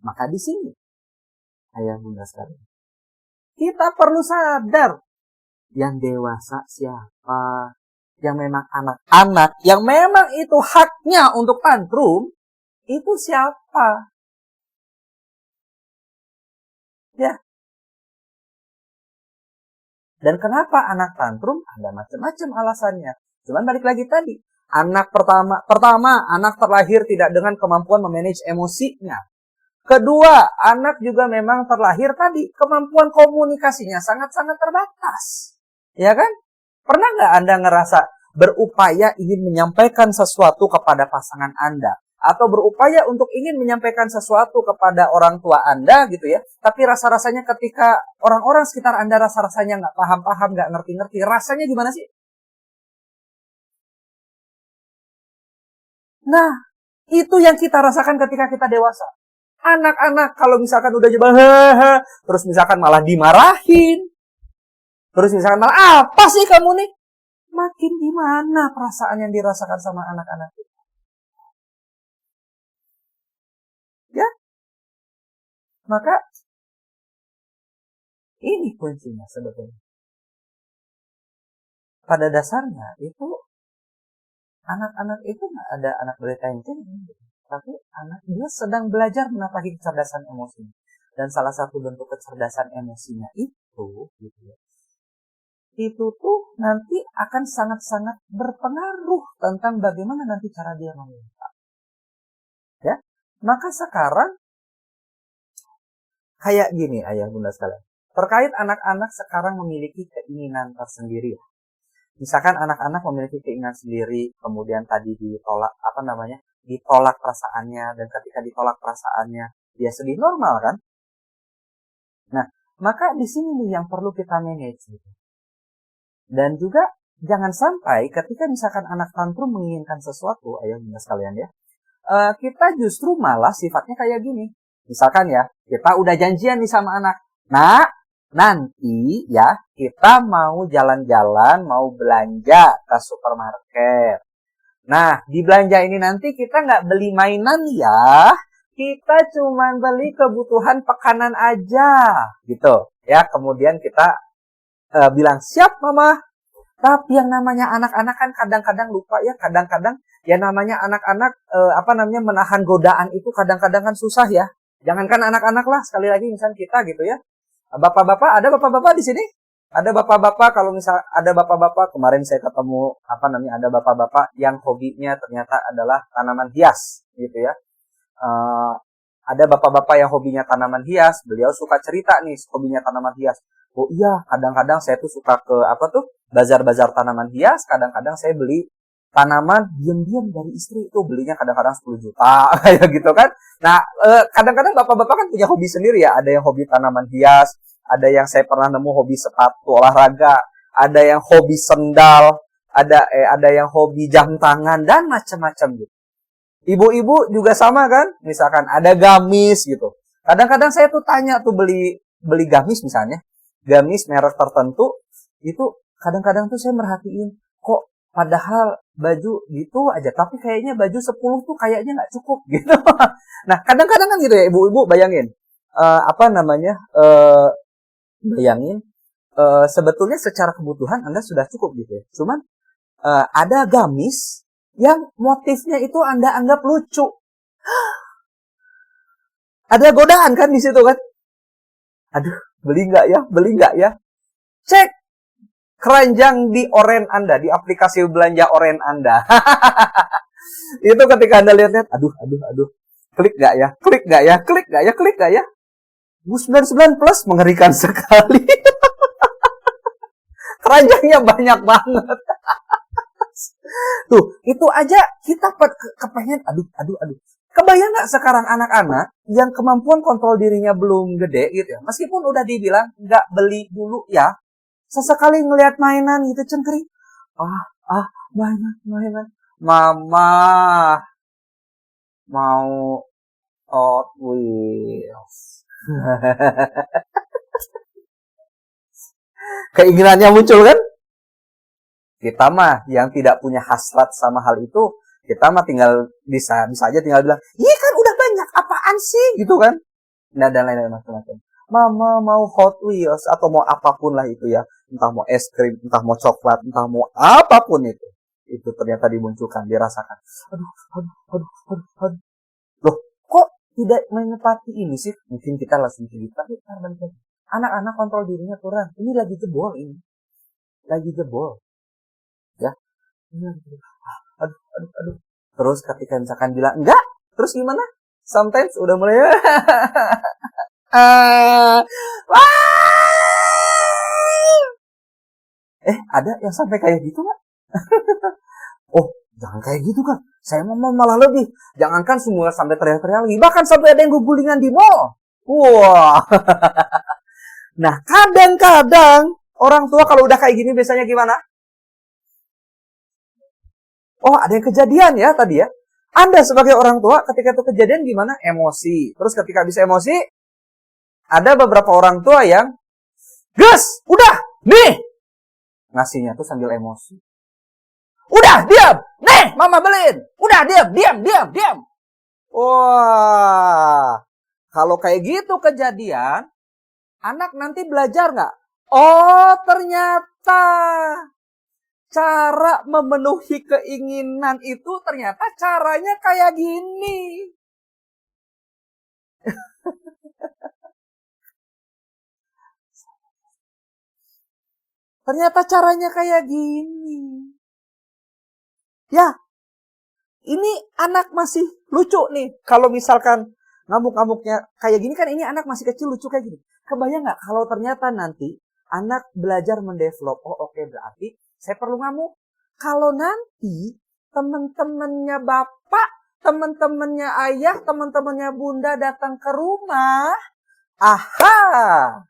maka di sini, ayah bunda sekalian, kita perlu sadar, yang dewasa siapa? Yang memang anak-anak, yang memang itu haknya untuk tantrum, itu siapa? Ya. Dan kenapa anak tantrum? Ada macam-macam alasannya. Cuman balik lagi tadi, anak pertama anak terlahir tidak dengan kemampuan memanage emosinya. Kedua, anak juga memang terlahir tadi kemampuan komunikasinya sangat-sangat terbatas. Ya kan? Pernah nggak Anda ngerasa berupaya ingin menyampaikan sesuatu kepada pasangan Anda? Atau berupaya untuk ingin menyampaikan sesuatu kepada orang tua Anda gitu ya. Tapi rasa-rasanya ketika orang-orang sekitar Anda rasa-rasanya nggak paham-paham, nggak ngerti-ngerti. Rasanya gimana sih? Nah, itu yang kita rasakan ketika kita dewasa. Anak-anak kalau misalkan udah coba terus misalkan malah dimarahin. Terus misalkan malah, apa sih kamu nih? Makin gimana perasaan yang dirasakan sama anak-anak itu? Ya, maka ini kuncinya sebetulnya. Pada dasarnya itu anak-anak itu nggak ada anak bertension, tapi anak dia sedang belajar menapaki kecerdasan emosi. Dan salah satu bentuk kecerdasan emosinya itu, gitu ya, itu tuh nanti akan sangat-sangat berpengaruh tentang bagaimana nanti cara dia meminta. Ya, maka sekarang kayak gini ayah bunda sekalian. Terkait anak-anak sekarang memiliki keinginan tersendiri. Misalkan anak-anak memiliki keinginan sendiri, kemudian tadi ditolak ditolak perasaannya, dan ketika ditolak perasaannya dia sedih, normal kan? Nah, maka di sini nih yang perlu kita manage. Gitu. Dan juga jangan sampai ketika misalkan anak tantrum menginginkan sesuatu, ayah bunda sekalian ya, kita justru malah sifatnya kayak gini. Misalkan ya, kita udah janjian nih sama anak. Nah, nanti ya kita mau jalan-jalan, mau belanja ke supermarket. Nah, di belanja ini nanti kita nggak beli mainan ya. Kita cuma beli kebutuhan pekanan aja. Gitu. Ya, kemudian kita bilang, siap mama. Tapi yang namanya anak-anak kan kadang-kadang lupa ya. Kadang-kadang ya namanya anak-anak menahan godaan itu kadang-kadang kan susah ya. Jangankan anak-anak lah, sekali lagi misalnya kita gitu ya. Bapak-bapak, ada bapak-bapak di sini? Ada bapak-bapak, kalau misal ada bapak-bapak, kemarin saya ketemu ada bapak-bapak yang hobinya ternyata adalah tanaman hias gitu ya. Ada bapak-bapak yang hobinya tanaman hias, beliau suka cerita nih hobinya tanaman hias. Oh iya, kadang-kadang saya tuh suka ke bazar-bazar tanaman hias, kadang-kadang saya beli tanaman diam-diam dari istri, itu belinya kadang-kadang 10 juta kayak gitu kan. Nah, kadang-kadang bapak-bapak kan punya hobi sendiri ya, ada yang hobi tanaman hias, ada yang saya pernah nemu hobi sepatu olahraga, ada yang hobi sendal, ada yang hobi jam tangan dan macam-macam gitu. Ibu-ibu juga sama kan? Misalkan ada gamis gitu. Kadang-kadang saya tuh tanya tuh beli gamis misalnya, gamis merek tertentu, itu kadang-kadang tuh saya merhatiin kok padahal baju gitu aja, tapi kayaknya baju 10 tuh kayaknya nggak cukup gitu. Nah, kadang-kadang kan gitu ya ibu-ibu, bayangin. Bayangin, sebetulnya secara kebutuhan Anda sudah cukup gitu ya. Cuman ada gamis yang motifnya itu Anda anggap lucu. Ada godaan kan di situ kan? Aduh, beli nggak ya? Cek keranjang di oren Anda, di aplikasi belanja oren Anda. Itu ketika Anda lihat-lihat, aduh. Klik nggak ya? 99 plus, mengerikan sekali. Keranjangnya banyak banget. Tuh, itu aja kita kepengen, aduh. Kebayang nggak sekarang anak-anak yang kemampuan kontrol dirinya belum gede gitu ya. Meskipun udah dibilang nggak beli dulu ya. Sesekali ngelihat mainan gitu cengkering. Mainan. Mama mau Hot Wheels. Keinginannya muncul kan? Kita mah yang tidak punya hasrat sama hal itu, kita mah tinggal bisa aja tinggal bilang, iya kan udah banyak, apaan sih gitu kan? Nah, dan lain-lain macam-macam. Mama mau Hot Wheels atau mau apapun lah itu ya, entah mau es krim, entah mau coklat, entah mau apapun itu ternyata dimunculkan, dirasakan. Aduh. Loh, kok tidak menepati ini sih? Mungkin kita langsung cerita, anak-anak kontrol dirinya kurang. Ini lagi jebol ini. Ya. Aduh. Terus ketika misalkan bilang enggak, terus gimana? Sometimes udah mulai ada yang sampai kayak gitu nggak? Oh, jangan kayak gitu kan. Saya mau malah lebih. Jangankan semua sampai teriak-teriak lagi. Bahkan sampai ada yang gugulingan di mall. Wah. Nah, kadang-kadang orang tua kalau udah kayak gini biasanya gimana? Oh, ada yang kejadian ya tadi ya. Anda sebagai orang tua ketika itu kejadian gimana? Emosi. Terus ketika bisa emosi, ada beberapa orang tua yang gas, udah, nih. Ngasihnya tuh sambil emosi. Udah, diam. Nih, mama beliin. Udah, diam. Wah. Kalau kayak gitu kejadian, anak nanti belajar nggak? Oh, ternyata cara memenuhi keinginan itu ternyata caranya kayak gini. Ternyata caranya kayak gini. Ya, ini anak masih lucu nih. Kalau misalkan ngamuk-ngamuknya kayak gini kan, ini anak masih kecil lucu kayak gini. Kebayang nggak kalau ternyata nanti anak belajar mendevelop, oh oke, berarti saya perlu ngamuk. Kalau nanti teman-temannya bapak, teman-temannya ayah, teman-temannya bunda datang ke rumah, Aha,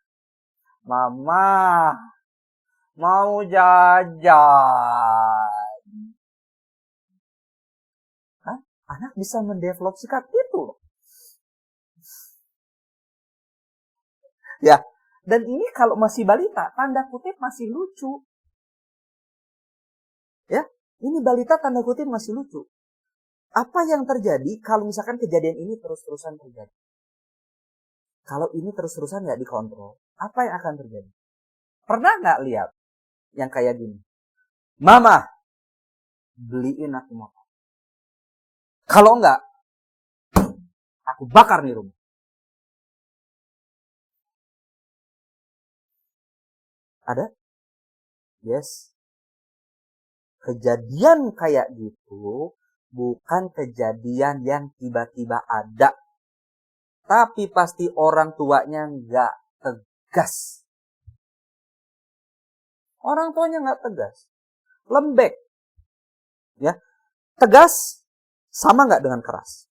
mama mau jajan. Hah? Anak bisa mendevelop sikap itu. Ya, dan ini kalau masih balita, tanda kutip masih lucu. Ya, ini balita tanda kutip masih lucu. Apa yang terjadi kalau misalkan kejadian ini terus-terusan terjadi? Kalau ini terus-terusan nggak dikontrol, apa yang akan terjadi? Pernah nggak lihat yang kayak gini? Mama, beliin aku motor. Kalau enggak, aku bakar nih rumah. Ada? Yes. Kejadian kayak gitu bukan kejadian yang tiba-tiba ada. Tapi pasti orang tuanya nggak tegas. Orang tuanya nggak tegas. Lembek. Ya. Tegas sama nggak dengan keras?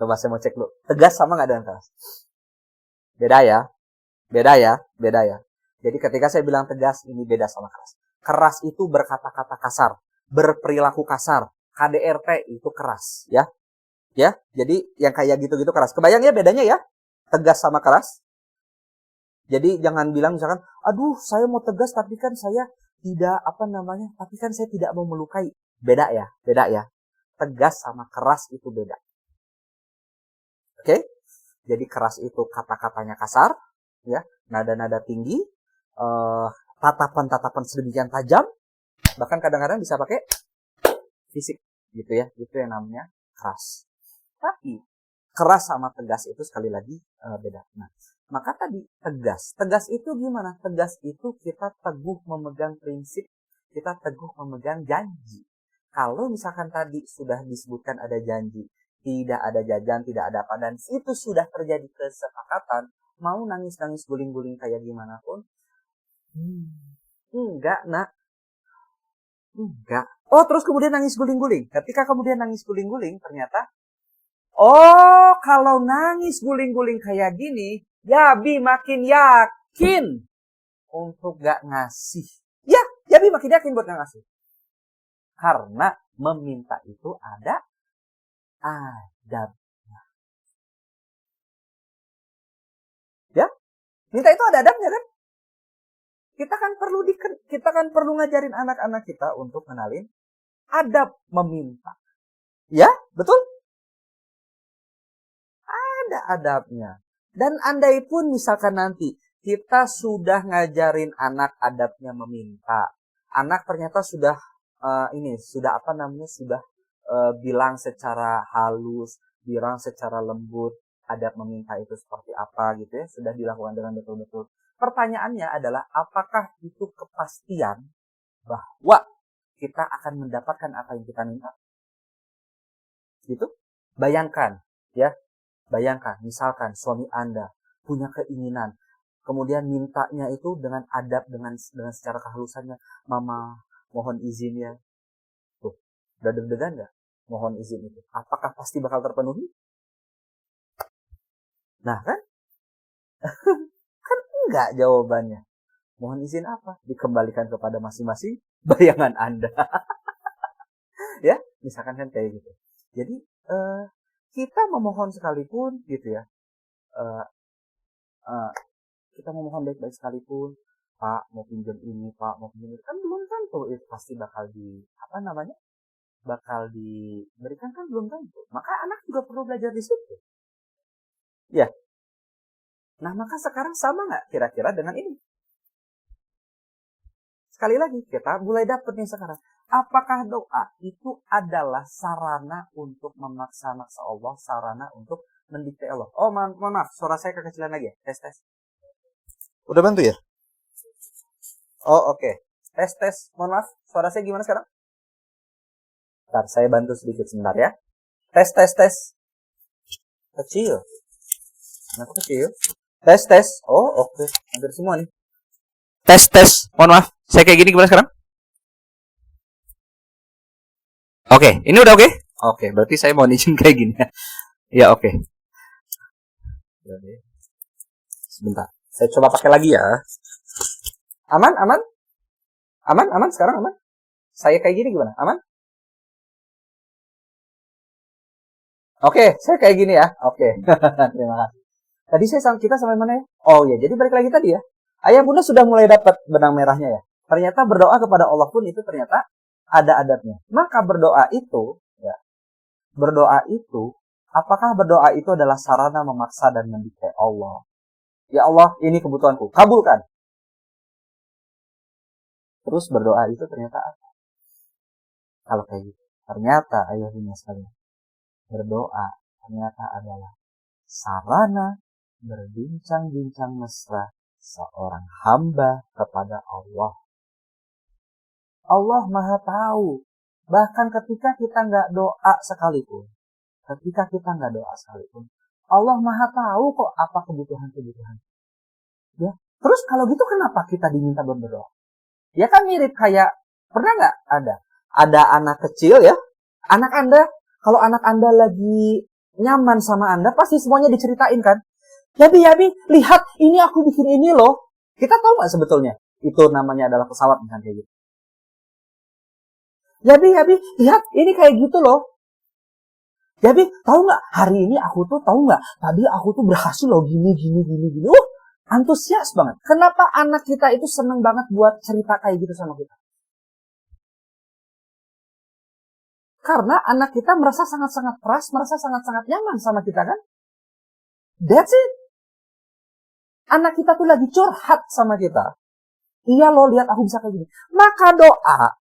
Coba saya mau cek dulu. Tegas sama nggak dengan keras? Beda ya. Beda ya. Beda ya. Jadi ketika saya bilang tegas, ini beda sama keras. Keras itu berkata-kata kasar. Berperilaku kasar. KDRT itu keras. Ya. Ya, jadi yang kayak gitu-gitu keras. Kebayang ya bedanya ya? Tegas sama keras. Jadi jangan bilang misalkan, aduh saya mau tegas tapi kan saya tidak tapi kan saya tidak mau melukai. Beda ya, beda ya. Tegas sama keras itu beda. Oke? Jadi keras itu kata-katanya kasar, ya, nada-nada tinggi, tatapan-tatapan sedemikian tajam, bahkan kadang-kadang bisa pakai fisik, gitu ya. Itu yang namanya keras. Tapi keras sama tegas itu sekali lagi beda. Nah, maka tadi tegas. Tegas itu gimana? Tegas itu kita teguh memegang prinsip, kita teguh memegang janji. Kalau misalkan tadi sudah disebutkan ada janji, tidak ada jajan, tidak ada apa, dan itu sudah terjadi kesepakatan, mau nangis-nangis guling-guling kayak gimana pun, enggak nak, enggak. Oh, terus kemudian nangis guling-guling. Ketika kemudian nangis guling-guling, ternyata oh, kalau nangis guling-guling kayak gini, Yabi makin yakin untuk gak ngasih. Ya, Yabi makin yakin buat gak ngasih. Karena meminta itu ada adabnya. Ya, minta itu ada adabnya kan? Kita kan perlu ngajarin anak-anak kita untuk kenalin adab meminta. Ya, betul? Ada adabnya. Dan andai pun misalkan nanti kita sudah ngajarin anak adabnya meminta, anak ternyata sudah bilang secara halus, bilang secara lembut adab meminta itu seperti apa gitu ya, sudah dilakukan dengan betul-betul. Pertanyaannya adalah apakah itu kepastian bahwa kita akan mendapatkan apa yang kita minta? Gitu? Bayangkan, ya. Bayangkan, misalkan suami Anda punya keinginan, kemudian mintanya itu dengan adab, dengan secara kehalusannya, Mama, mohon izin ya. Tuh, udah deg-degan nggak? Mohon izin itu. Apakah pasti bakal terpenuhi? Nah kan? Kan enggak jawabannya. Mohon izin apa? Dikembalikan kepada masing-masing bayangan Anda. Ya, misalkan kan kayak gitu. Jadi, kita memohon sekalipun gitu ya, kita memohon baik-baik sekalipun, Pak mau pinjam ini, Pak mau pinjam itu, kan belum tentu itu pasti bakal diberikan, kan belum tentu. Maka anak juga perlu belajar di situ. Ya. Nah, maka sekarang sama nggak kira-kira dengan ini? Sekali lagi, kita mulai dapat nih sekarang. Apakah doa itu adalah sarana untuk memaksa-maksa Allah, sarana untuk mendikte Allah? Oh, mohon maaf, suara saya kekecilan lagi ya. Tes. Udah bantu ya? Oh, oke. Tes. Mohon maaf, suara saya gimana sekarang? Bentar, saya bantu sedikit sebentar ya. Tes. Kecil. Kenapa kecil? Tes. Oh, oke. Hampir semua nih. Tes. Mohon maaf, saya kayak gini gimana sekarang? Oke, ini udah oke? Oke, berarti saya mau izin kayak gini ya. Ya, oke. Sebentar. Saya coba pakai lagi ya. Aman? Sekarang aman? Saya kayak gini gimana? Aman? Oke, saya kayak gini ya. Oke. Terima kasih. Tadi kita sampai mana ya? Oh ya, jadi balik lagi tadi ya. Ayah bunda sudah mulai dapat benang merahnya ya. Ternyata berdoa kepada Allah pun itu ternyata ada adatnya. Maka berdoa itu, apakah berdoa itu adalah sarana memaksa dan mendikte Allah? Ya Allah, ini kebutuhanku. Kabulkan. Terus berdoa itu ternyata apa? Kalau kayak gitu. Ternyata ayah bunda sekalian, berdoa ternyata adalah sarana berbincang-bincang mesra seorang hamba kepada Allah. Allah Maha tahu. Bahkan ketika kita nggak doa sekalipun. Allah Maha tahu kok apa kebutuhan-kebutuhan. Ya. Terus kalau gitu kenapa kita diminta berdoa? Ya kan mirip kayak, pernah nggak ada anak kecil ya? Kalau anak Anda lagi nyaman sama Anda, pasti semuanya diceritain kan? Yabi, lihat ini aku bikin ini loh. Kita tahu nggak sebetulnya? Itu namanya adalah pesawat misalnya kayak gitu. Yabi, lihat ini kayak gitu loh. Yabi, tahu nggak? Hari ini tadi aku tuh berhasil loh gini. Antusias banget. Kenapa anak kita itu seneng banget buat cerita kayak gitu sama kita? Karena anak kita merasa sangat-sangat trust, merasa sangat-sangat nyaman sama kita kan? That's it. Anak kita tuh lagi curhat sama kita. Iya loh, lihat aku bisa kayak gini. Maka doa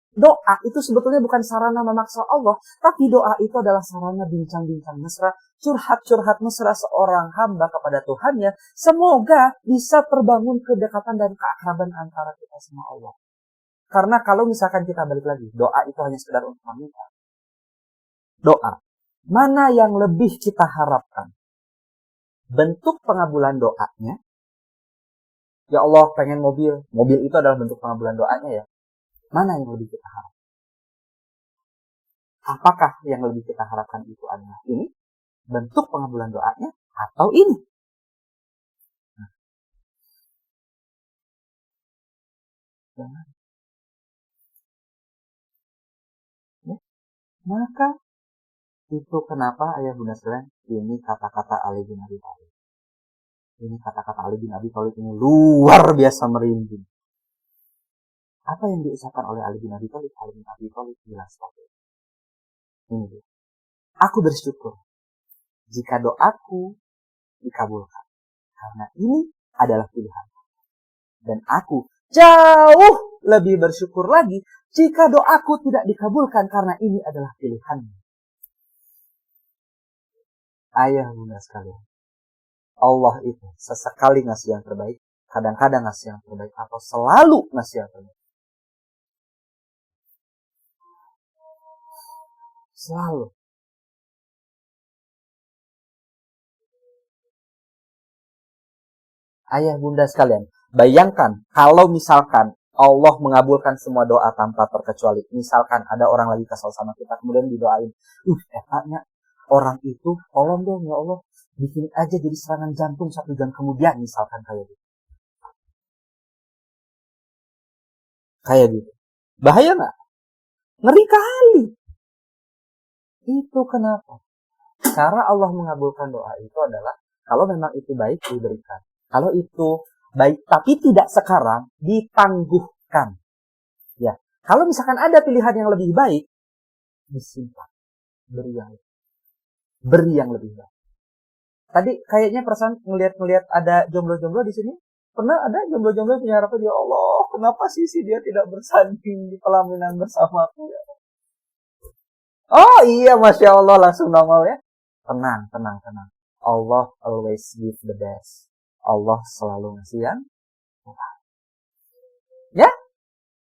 itu sebetulnya bukan sarana memaksa Allah, tapi doa itu adalah sarana bincang-bincang mesra, curhat-curhat mesra seorang hamba kepada Tuhannya. Semoga bisa terbangun kedekatan dan keakraban antara kita sama Allah. Karena kalau misalkan kita balik lagi, doa itu hanya sekedar untuk meminta. Doa, mana yang lebih kita harapkan? Bentuk pengabulan doanya. Ya Allah pengen mobil itu adalah bentuk pengabulan doanya ya. Mana yang lebih kita harapkan? Apakah yang lebih kita harapkan itu adalah ini? Bentuk pengabulan doanya atau ini? Jangan. Ya. Maka itu kenapa ayah bunda sekalian, ini kata-kata Ali bin Abi Thalib. Ini kata-kata Ali bin Abi Thalib ini luar biasa merinding. Apa yang diucapkan oleh Ali bin Abi Thalib? Ali bin Abi Thalib bilang seperti ini. Ini. Aku bersyukur jika doaku dikabulkan. Karena ini adalah pilihan. Dan aku jauh lebih bersyukur lagi jika doaku tidak dikabulkan karena ini adalah pilihanmu. Ayah bunda sekalian, Allah itu sesekali ngasih yang terbaik, kadang-kadang ngasih yang terbaik, atau selalu ngasih yang terbaik. Selalu. Ayah bunda sekalian, bayangkan kalau misalkan Allah mengabulkan semua doa tanpa terkecuali. Misalkan ada orang lagi kesal sama kita, kemudian didoain. Etanya orang itu, tolong dong ya Allah, bikin aja jadi serangan jantung 1 jam kemudian, misalkan kayak gitu. Kayak gitu. Bahaya nggak? Ngeri kali. Itu kenapa? Cara Allah mengabulkan doa itu adalah kalau memang itu baik diberikan. Kalau itu baik tapi tidak sekarang, ditangguhkan. Ya, kalau misalkan ada pilihan yang lebih baik, disimpan. Beri yang lebih baik. Tadi kayaknya perasaan ngelihat ada jomblo-jomblo di sini. Pernah ada jomblo-jomblo punya harapan, ya Allah, kenapa sih dia tidak bersanding di pelaminan bersamaku ya? Oh iya, Masya Allah, langsung normal ya. Tenang. Allah always give the best. Allah selalu ngasih yang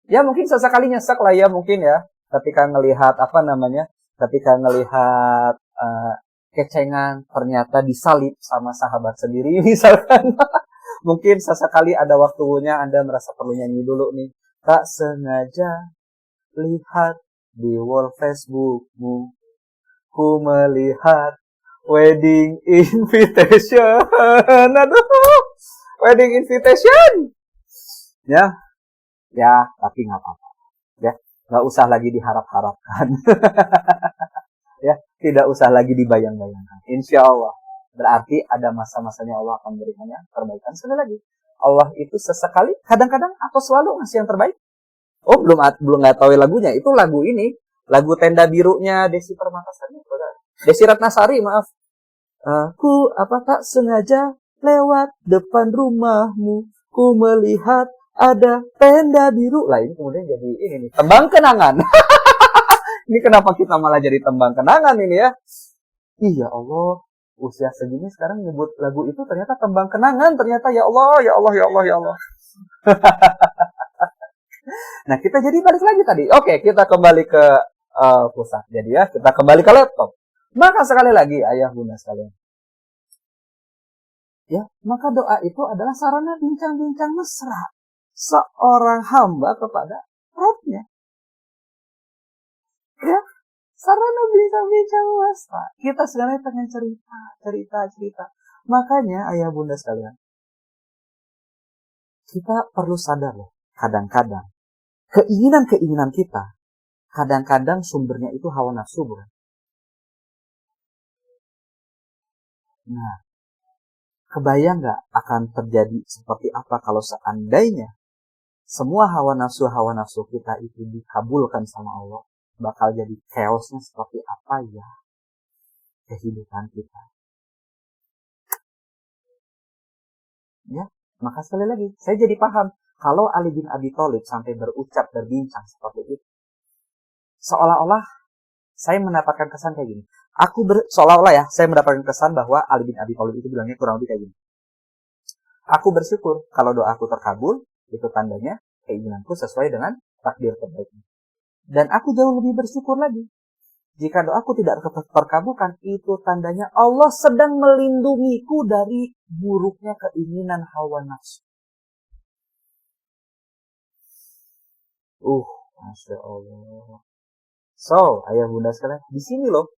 ya mungkin sesekali nyesek lah ya mungkin ya, ketika ngelihat kecengan ternyata disalib sama sahabat sendiri misalkan. Mungkin sesekali ada waktunya Anda merasa perlu nyanyi dulu nih. Tak sengaja lihat di wall Facebookmu, ku melihat wedding invitation. Aduh, wedding invitation. Ya, tapi nggak apa-apa. Ya, nggak usah lagi diharap-harapkan. Ya, tidak usah lagi dibayang-bayangkan. Insya Allah. Berarti ada masa-masanya Allah akan berikannya perbaikan. Sekali lagi, Allah itu sesekali, kadang-kadang atau selalu ngasih yang terbaik. Oh, belum nggak tahu lagunya. Itu lagu ini, lagu Tenda Birunya Desi Permatasari. Desi Ratnasari, maaf. Aku tak sengaja lewat depan rumahmu, ku melihat ada tenda biru. Lah ini kemudian jadi ini nih, tembang kenangan. Ini kenapa kita malah jadi tembang kenangan ini ya? Iya Allah, usia segini sekarang nyebut lagu itu ternyata tembang kenangan. Ternyata ya Allah, ya Allah, ya Allah, ya Allah. Nah kita jadi balik lagi tadi. Oke, kita kembali ke pusat. Jadi ya, kita kembali ke laptop. Maka sekali lagi ayah bunda sekalian. Ya, maka doa itu adalah sarana bincang-bincang mesra seorang hamba kepada Rabbnya. Ya, sarana bincang-bincang mesra. Kita sebenarnya pengen cerita. Makanya ayah bunda sekalian, kita perlu sadar loh, kadang-kadang keinginan kita, kadang-kadang sumbernya itu hawa nafsu, bukan? Nah, kebayang nggak akan terjadi seperti apa kalau seandainya semua hawa nafsu kita itu dikabulkan sama Allah, bakal jadi chaosnya seperti apa ya kehidupan kita. Ya, maka sekali lagi, saya jadi paham kalau Ali bin Abi Thalib sampai berbincang seperti itu. Seolah-olah saya mendapatkan kesan kayak gini. Seolah-olah ya, saya mendapatkan kesan bahwa Ali bin Abi Thalib itu bilangnya kurang lebih kayak gini. Aku bersyukur kalau doaku terkabul, itu tandanya keinginanku sesuai dengan takdir terbaiknya. Dan aku jauh lebih bersyukur lagi. Jika doaku tidak terkabulkan, itu tandanya Allah sedang melindungiku dari buruknya keinginan hawa nafsu. Masya Allah. So, ayah bunda sekalian, di sini loh,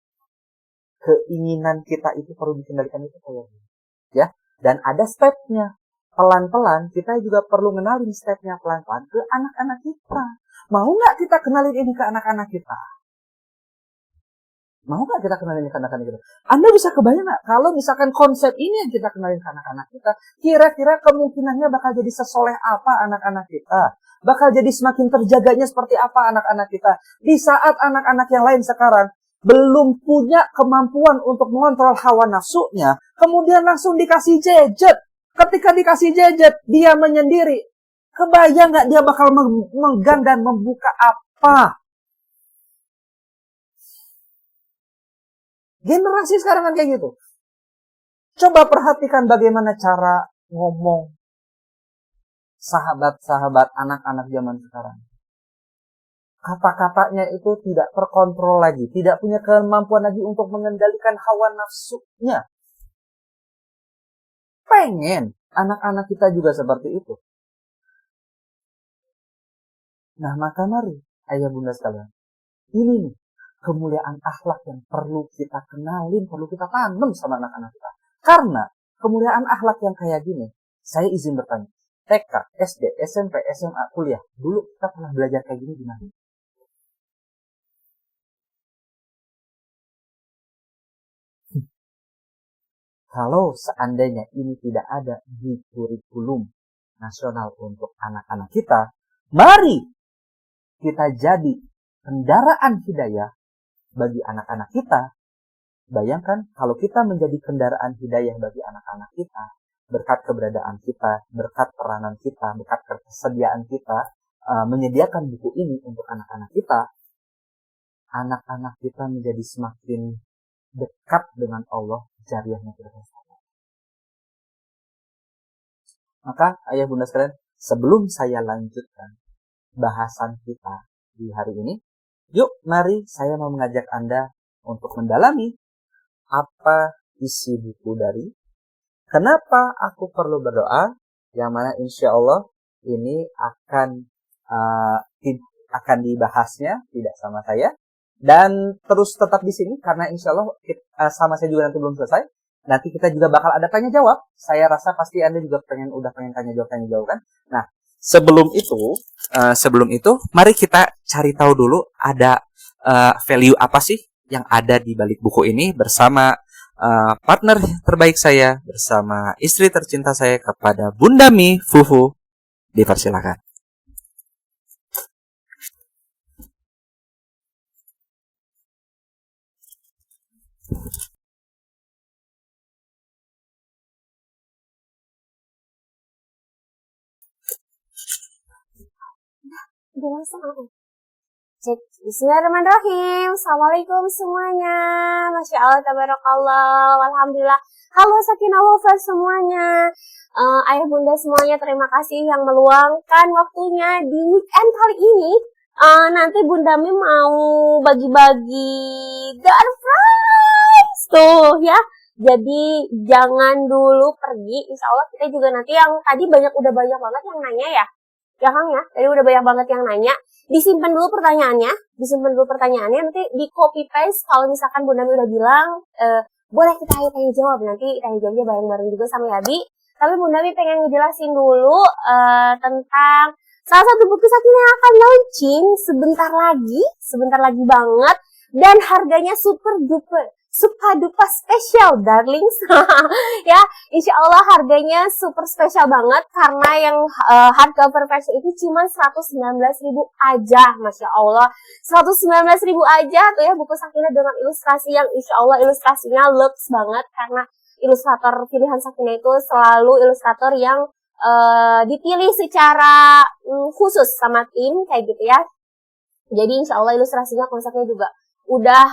keinginan kita itu perlu dikendalikan itu kayak gini. Ya, dan ada stepnya. Pelan-pelan, kita juga perlu kenalin stepnya pelan-pelan ke anak-anak kita. Mau nggak kita kenalin ini ke anak-anak kita? Mau nggak kita kenalin ke anak-anak kita? Anda bisa kebayang nggak kalau misalkan konsep ini yang kita kenalin ke anak-anak kita, kira-kira kemungkinannya bakal jadi sesoleh apa anak-anak kita? Bakal jadi semakin terjaganya seperti apa anak-anak kita? Di saat anak-anak yang lain sekarang belum punya kemampuan untuk mengontrol hawa nafsunya, kemudian langsung dikasih gadget. Ketika dikasih gadget, dia menyendiri. Kebayang nggak dia bakal memegang dan membuka apa? Generasi sekarang kan kayak gitu. Coba perhatikan bagaimana cara ngomong sahabat-sahabat anak-anak zaman sekarang. Kata-katanya itu tidak terkontrol lagi. Tidak punya kemampuan lagi untuk mengendalikan hawa nafsunya. Pengen anak-anak kita juga seperti itu. Nah, maka mari, ayah bunda sekalian. Ini nih, kemuliaan akhlak yang perlu kita kenalin, perlu kita tanam sama anak-anak kita. Karena kemuliaan akhlak yang kayak gini, saya izin bertanya, TK, SD, SMP, SMA, kuliah, dulu kita pernah belajar kayak gini di mana? Kalau seandainya ini tidak ada di kurikulum nasional untuk anak-anak kita, mari kita jadi kendaraan hidayah bagi anak-anak kita. Bayangkan kalau kita menjadi kendaraan hidayah bagi anak-anak kita, berkat keberadaan kita, berkat peranan kita, berkat kesediaan kita, menyediakan buku ini untuk anak-anak kita menjadi semakin dekat dengan Allah, jariahnya kita. Maka ayah bunda sekalian, sebelum saya lanjutkan bahasan kita di hari ini, yuk mari saya mau mengajak Anda untuk mendalami apa isi buku dari Kenapa Aku Perlu Berdoa, yang mana insya Allah ini akan dibahasnya tidak sama saya, Dan terus tetap di sini karena insya Allah sama saya juga nanti belum selesai. Nanti kita juga bakal ada tanya jawab. Saya rasa pasti Anda juga udah pengen tanya jawab kan. Nah, sebelum itu, mari kita cari tahu dulu ada value apa sih yang ada di balik buku ini bersama partner terbaik saya, bersama istri tercinta saya, kepada Bunda Mi Fufu. Dipersilakan. Bismillahirrahmanirrahim. Assalamualaikum semuanya. Masya Allah, tabarakallah, alhamdulillah. Halo Sakinah Lovers semuanya. Ayah bunda semuanya, terima kasih yang meluangkan waktunya di weekend kali ini. Nanti Bunda Mi mau bagi-bagi door prize tuh ya. Jadi jangan dulu pergi. Insya Allah kita juga nanti yang tadi udah banyak banget yang nanya ya. Ya Kang ya, tadi udah banyak banget yang nanya. Disimpan dulu pertanyaannya, nanti di copy paste. Kalau misalkan Bunda Mi udah bilang, boleh kita tanya jawab, nanti tanya jawabnya bareng-bareng juga sama Yabi. Tapi Bunda Mi pengen ngejelasin dulu tentang salah satu buku Sakinah yang akan launching sebentar lagi banget, dan harganya super duper spesial darlings. Ya, insya Allah harganya super spesial banget karena yang hardcover version itu cuma 119.000 aja, Masya Allah. 119.000 aja tuh ya, buku Sakinah dengan ilustrasi yang insya Allah ilustrasinya lux banget, karena ilustrator pilihan Sakinah itu selalu ilustrator yang dipilih secara khusus sama tim kayak gitu ya. Jadi insya Allah ilustrasinya, konsepnya juga udah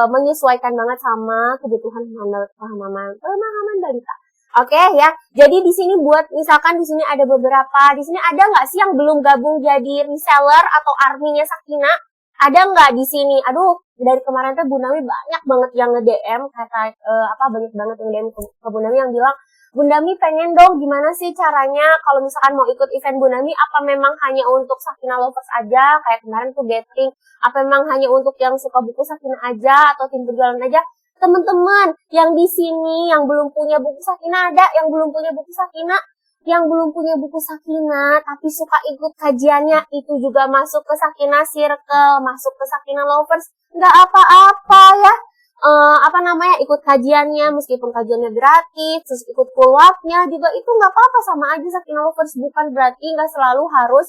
menyesuaikan banget sama kebutuhan pemahaman balita. Oke ya. Jadi di sini buat misalkan di sini ada beberapa, di sini ada nggak sih yang belum gabung jadi reseller atau arminya Sakinah? Ada nggak di sini? Aduh, dari kemarin tuh Bunda Mi banyak banget yang nge-DM banyak banget yang DM ke Bunda Mi yang bilang, Bunda Mi pengen dong gimana sih caranya kalau misalkan mau ikut event Bunda Mi, apa memang hanya untuk Sakinah Lovers aja kayak kemarin tuh gathering, apa memang hanya untuk yang suka buku Sakinah aja atau tim berjualan aja? Teman-teman yang di sini yang belum punya buku Sakinah, ada yang belum punya buku Sakinah, tapi suka ikut kajiannya, itu juga masuk ke Sakinah Circle, masuk ke Sakinah Lovers, nggak apa-apa ya. Ikut kajiannya, meskipun kajiannya gratis, terus ikut follow-up-nya juga itu nggak apa-apa, sama aja Sakinah Lovers. Bukan berarti nggak selalu harus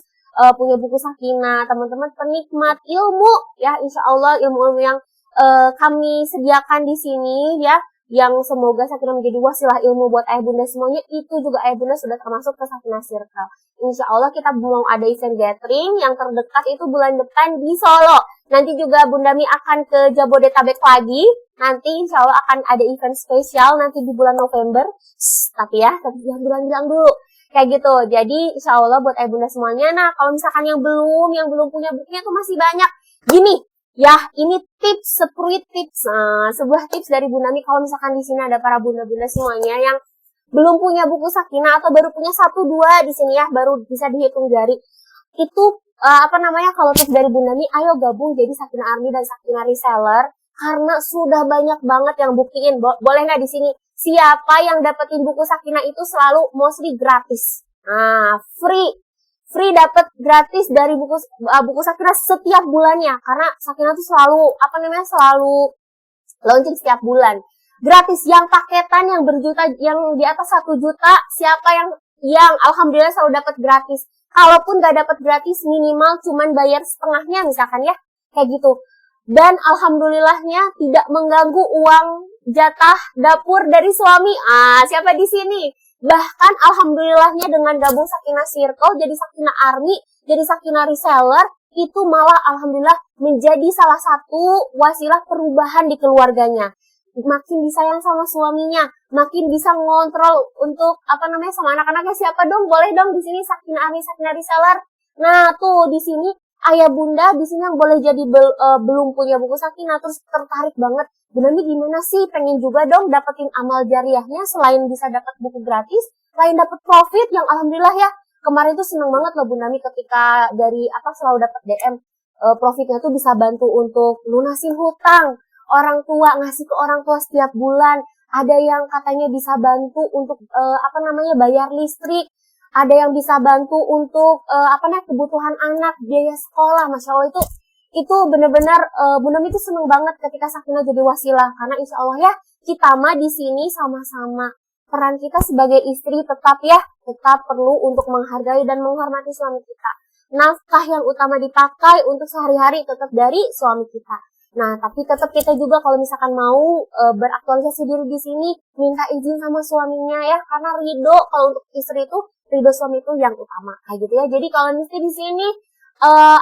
punya buku Sakinah. Teman-teman penikmat ilmu ya, insya Allah ilmu-ilmu yang kami sediakan di sini ya, yang semoga Sakinah menjadi wasilah ilmu buat ayah bunda semuanya, itu juga ayah bunda sudah termasuk ke Sakinah Circle. Insya Allah kita mau ada event gathering yang terdekat itu bulan depan di Solo. Nanti juga Bunda Mi akan ke Jabodetabek lagi. Nanti insya Allah akan ada event spesial nanti di bulan November. Tapi jangan bilang-bilang dulu. Kayak gitu. Jadi insya Allah buat ayah bunda semuanya. Nah, kalau misalkan yang belum punya bukunya tuh masih banyak. Gini, ya ini tips, sebuah tips dari Bunda Mi. Kalau misalkan di sini ada para bunda-bunda semuanya yang belum punya buku Sakinah atau baru punya 1-2 di sini ya, baru bisa dihitung jari. Itu kalau tips dari Bunda Mi, ayo gabung jadi Sakinah Army dan Sakinah Reseller, karena sudah banyak banget yang buktiin. Boleh nggak di sini siapa yang dapetin buku Sakinah itu selalu mostly gratis. Nah, free dapat gratis dari buku Sakinah setiap bulannya, karena Sakinah tuh selalu launching setiap bulan. Gratis, yang paketan yang berjuta, yang di atas 1 juta, siapa yang alhamdulillah selalu dapat gratis. Kalaupun gak dapat gratis, minimal cuman bayar setengahnya misalkan ya, kayak gitu. Dan alhamdulillahnya tidak mengganggu uang jatah dapur dari suami. Siapa di sini? Bahkan alhamdulillahnya dengan gabung Sakinah Circle, jadi Sakinah Army, jadi Sakinah Reseller, itu malah alhamdulillah menjadi salah satu wasilah perubahan di keluarganya. Makin disayang sama suaminya, makin bisa ngontrol untuk sama anak-anaknya. Siapa dong? Boleh dong di sini Sakinah Army, Sakinah Reseller. Nah, tuh di sini ayah bunda di sini yang boleh jadi belum punya buku Sakinah terus tertarik banget. Bunda Mi gimana sih? Pengen juga dong dapetin amal jariahnya, selain bisa dapat buku gratis, selain dapat profit yang alhamdulillah ya. Kemarin tuh seneng banget loh Bunda Mi ketika dari selalu dapat DM profitnya tuh bisa bantu untuk lunasin hutang orang tua, ngasih ke orang tua setiap bulan. Ada yang katanya bisa bantu untuk bayar listrik. Ada yang bisa bantu untuk kebutuhan anak, biaya sekolah. Masya Allah itu benar-benar Bunda itu seneng banget ketika Sakinah jadi wasilah, karena insya Allah ya kita mah di sini sama-sama peran kita sebagai istri tetap perlu untuk menghargai dan menghormati suami kita. Nafkah yang utama dipakai untuk sehari-hari tetap dari suami kita. Nah, tapi tetap kita juga kalau misalkan mau beraktualisasi diri di sini, minta izin sama suaminya ya, karena ridho kalau untuk istri itu, ridho suami itu yang utama, kayak gitu ya. Jadi kalau misalnya di sini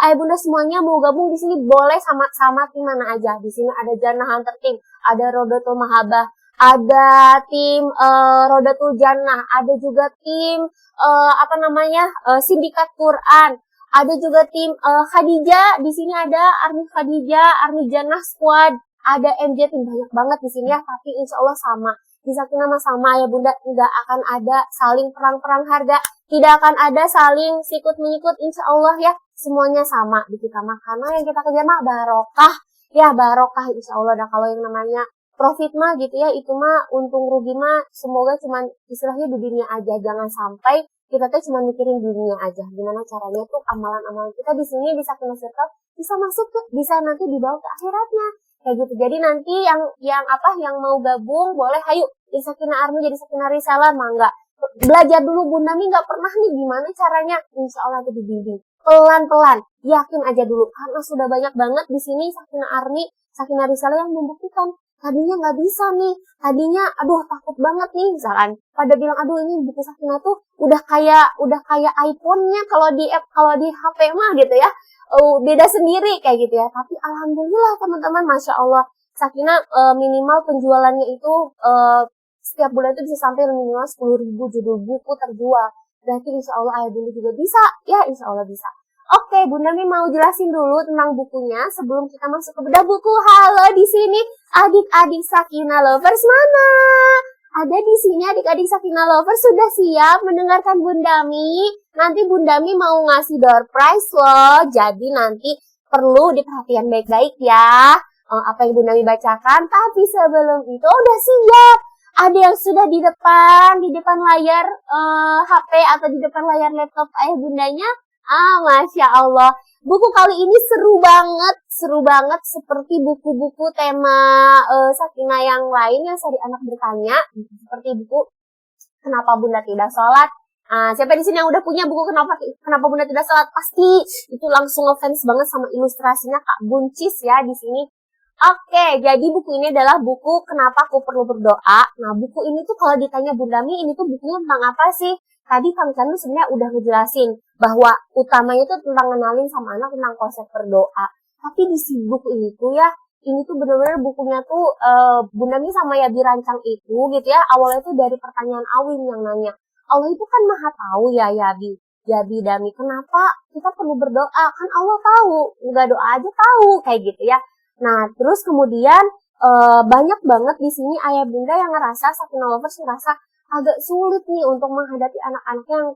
ayah bunda semuanya mau gabung di sini boleh sama tim mana aja. Di sini ada Jannah Hunter Team, ada Rodatul Mahabah, ada tim Rodatul Jannah, ada juga tim Sindikat Quran. Ada juga tim Khadijah, di sini ada Army Khadijah, Army Jannah Squad, ada MJ tim, banyak banget di sini ya, tapi insya Allah sama. Di Sakinah sama ya bunda, tidak akan ada saling perang-perang harga, tidak akan ada saling sikut-menyikut, insya Allah ya, semuanya sama di kita mah. Karena yang kita kejar mah barokah, ya barokah insya Allah. Nah kalau yang namanya profit mah gitu ya, itu mah untung rugi mah semoga cuman istilahnya di dunia aja, jangan sampai kita tuh cuma mikirin dunia aja. Gimana caranya tuh amalan-amalan kita di sini di Sakinah Circle bisa masuk tuh, bisa nanti dibawa ke akhiratnya. Kayak gitu. Jadi nanti yang mau gabung boleh ayo jadi Sakinah Army, jadi Sakinah Risalah, mangga. Belajar dulu Bunda Mi nggak pernah nih gimana caranya. Insya Allah itu dibimbing. Pelan-pelan, yakin aja dulu karena sudah banyak banget di sini Sakinah Army, Sakinah Risalah yang membuktikan. Tadinya nggak bisa nih, tadinya aduh takut banget nih misalkan. Pada bilang aduh ini buku Sakinah tuh udah kayak iPhone-nya kalau di HP mah gitu ya. Beda sendiri kayak gitu ya. Tapi alhamdulillah teman-teman, masya Allah Sakinah minimal penjualannya itu setiap bulan itu bisa sampai minimal 10.000 judul buku terjual. Berarti insya Allah ayah bunda juga bisa ya, insya Allah bisa. Oke, Bunda Mi mau jelasin dulu tentang bukunya sebelum kita masuk ke bedah buku. Halo di sini adik-adik Sakinah Lovers mana? Ada di sini adik-adik Sakinah Lovers sudah siap mendengarkan Bunda Mi? Nanti Bunda Mi mau ngasih door prize loh. Jadi nanti perlu diperhatikan baik-baik ya. Apa yang Bunda Mi bacakan. Tapi sebelum itu udah siap. Ada yang sudah di depan layar HP atau di depan layar laptop ayah bundanya? Masya Allah. Buku kali ini seru banget seperti buku-buku tema Sakinah yang lain yang seri anak bertanya, seperti buku Kenapa Bunda Tidak Sholat. Siapa di sini yang udah punya buku Kenapa Bunda Tidak Sholat? Pasti itu langsung ngefans banget sama ilustrasinya Kak Buncis ya di sini. Oke, jadi buku ini adalah buku Kenapa Aku Perlu Berdoa. Nah, buku ini tuh kalau ditanya Bunda Mi, ini tuh bukunya tentang apa sih? Tadi Kang Chan tuh sebenarnya udah ngejelasin bahwa utamanya itu tentang ngenalin sama anak tentang konsep berdoa. Tapi di si buku ini tuh ya, ini tuh bener-bener bukunya tuh Bunda Mi sama Yabi rancang itu gitu ya. Awalnya tuh dari pertanyaan Awin yang nanya, Allah itu kan maha tahu ya Yabi Dami, kenapa kita perlu berdoa? Kan Allah tahu, nggak doa aja tahu kayak gitu ya. Nah terus kemudian banyak banget di sini ayah bunda yang ngerasa, Sakinah Lovers ngerasa agak sulit nih untuk menghadapi anak-anak yang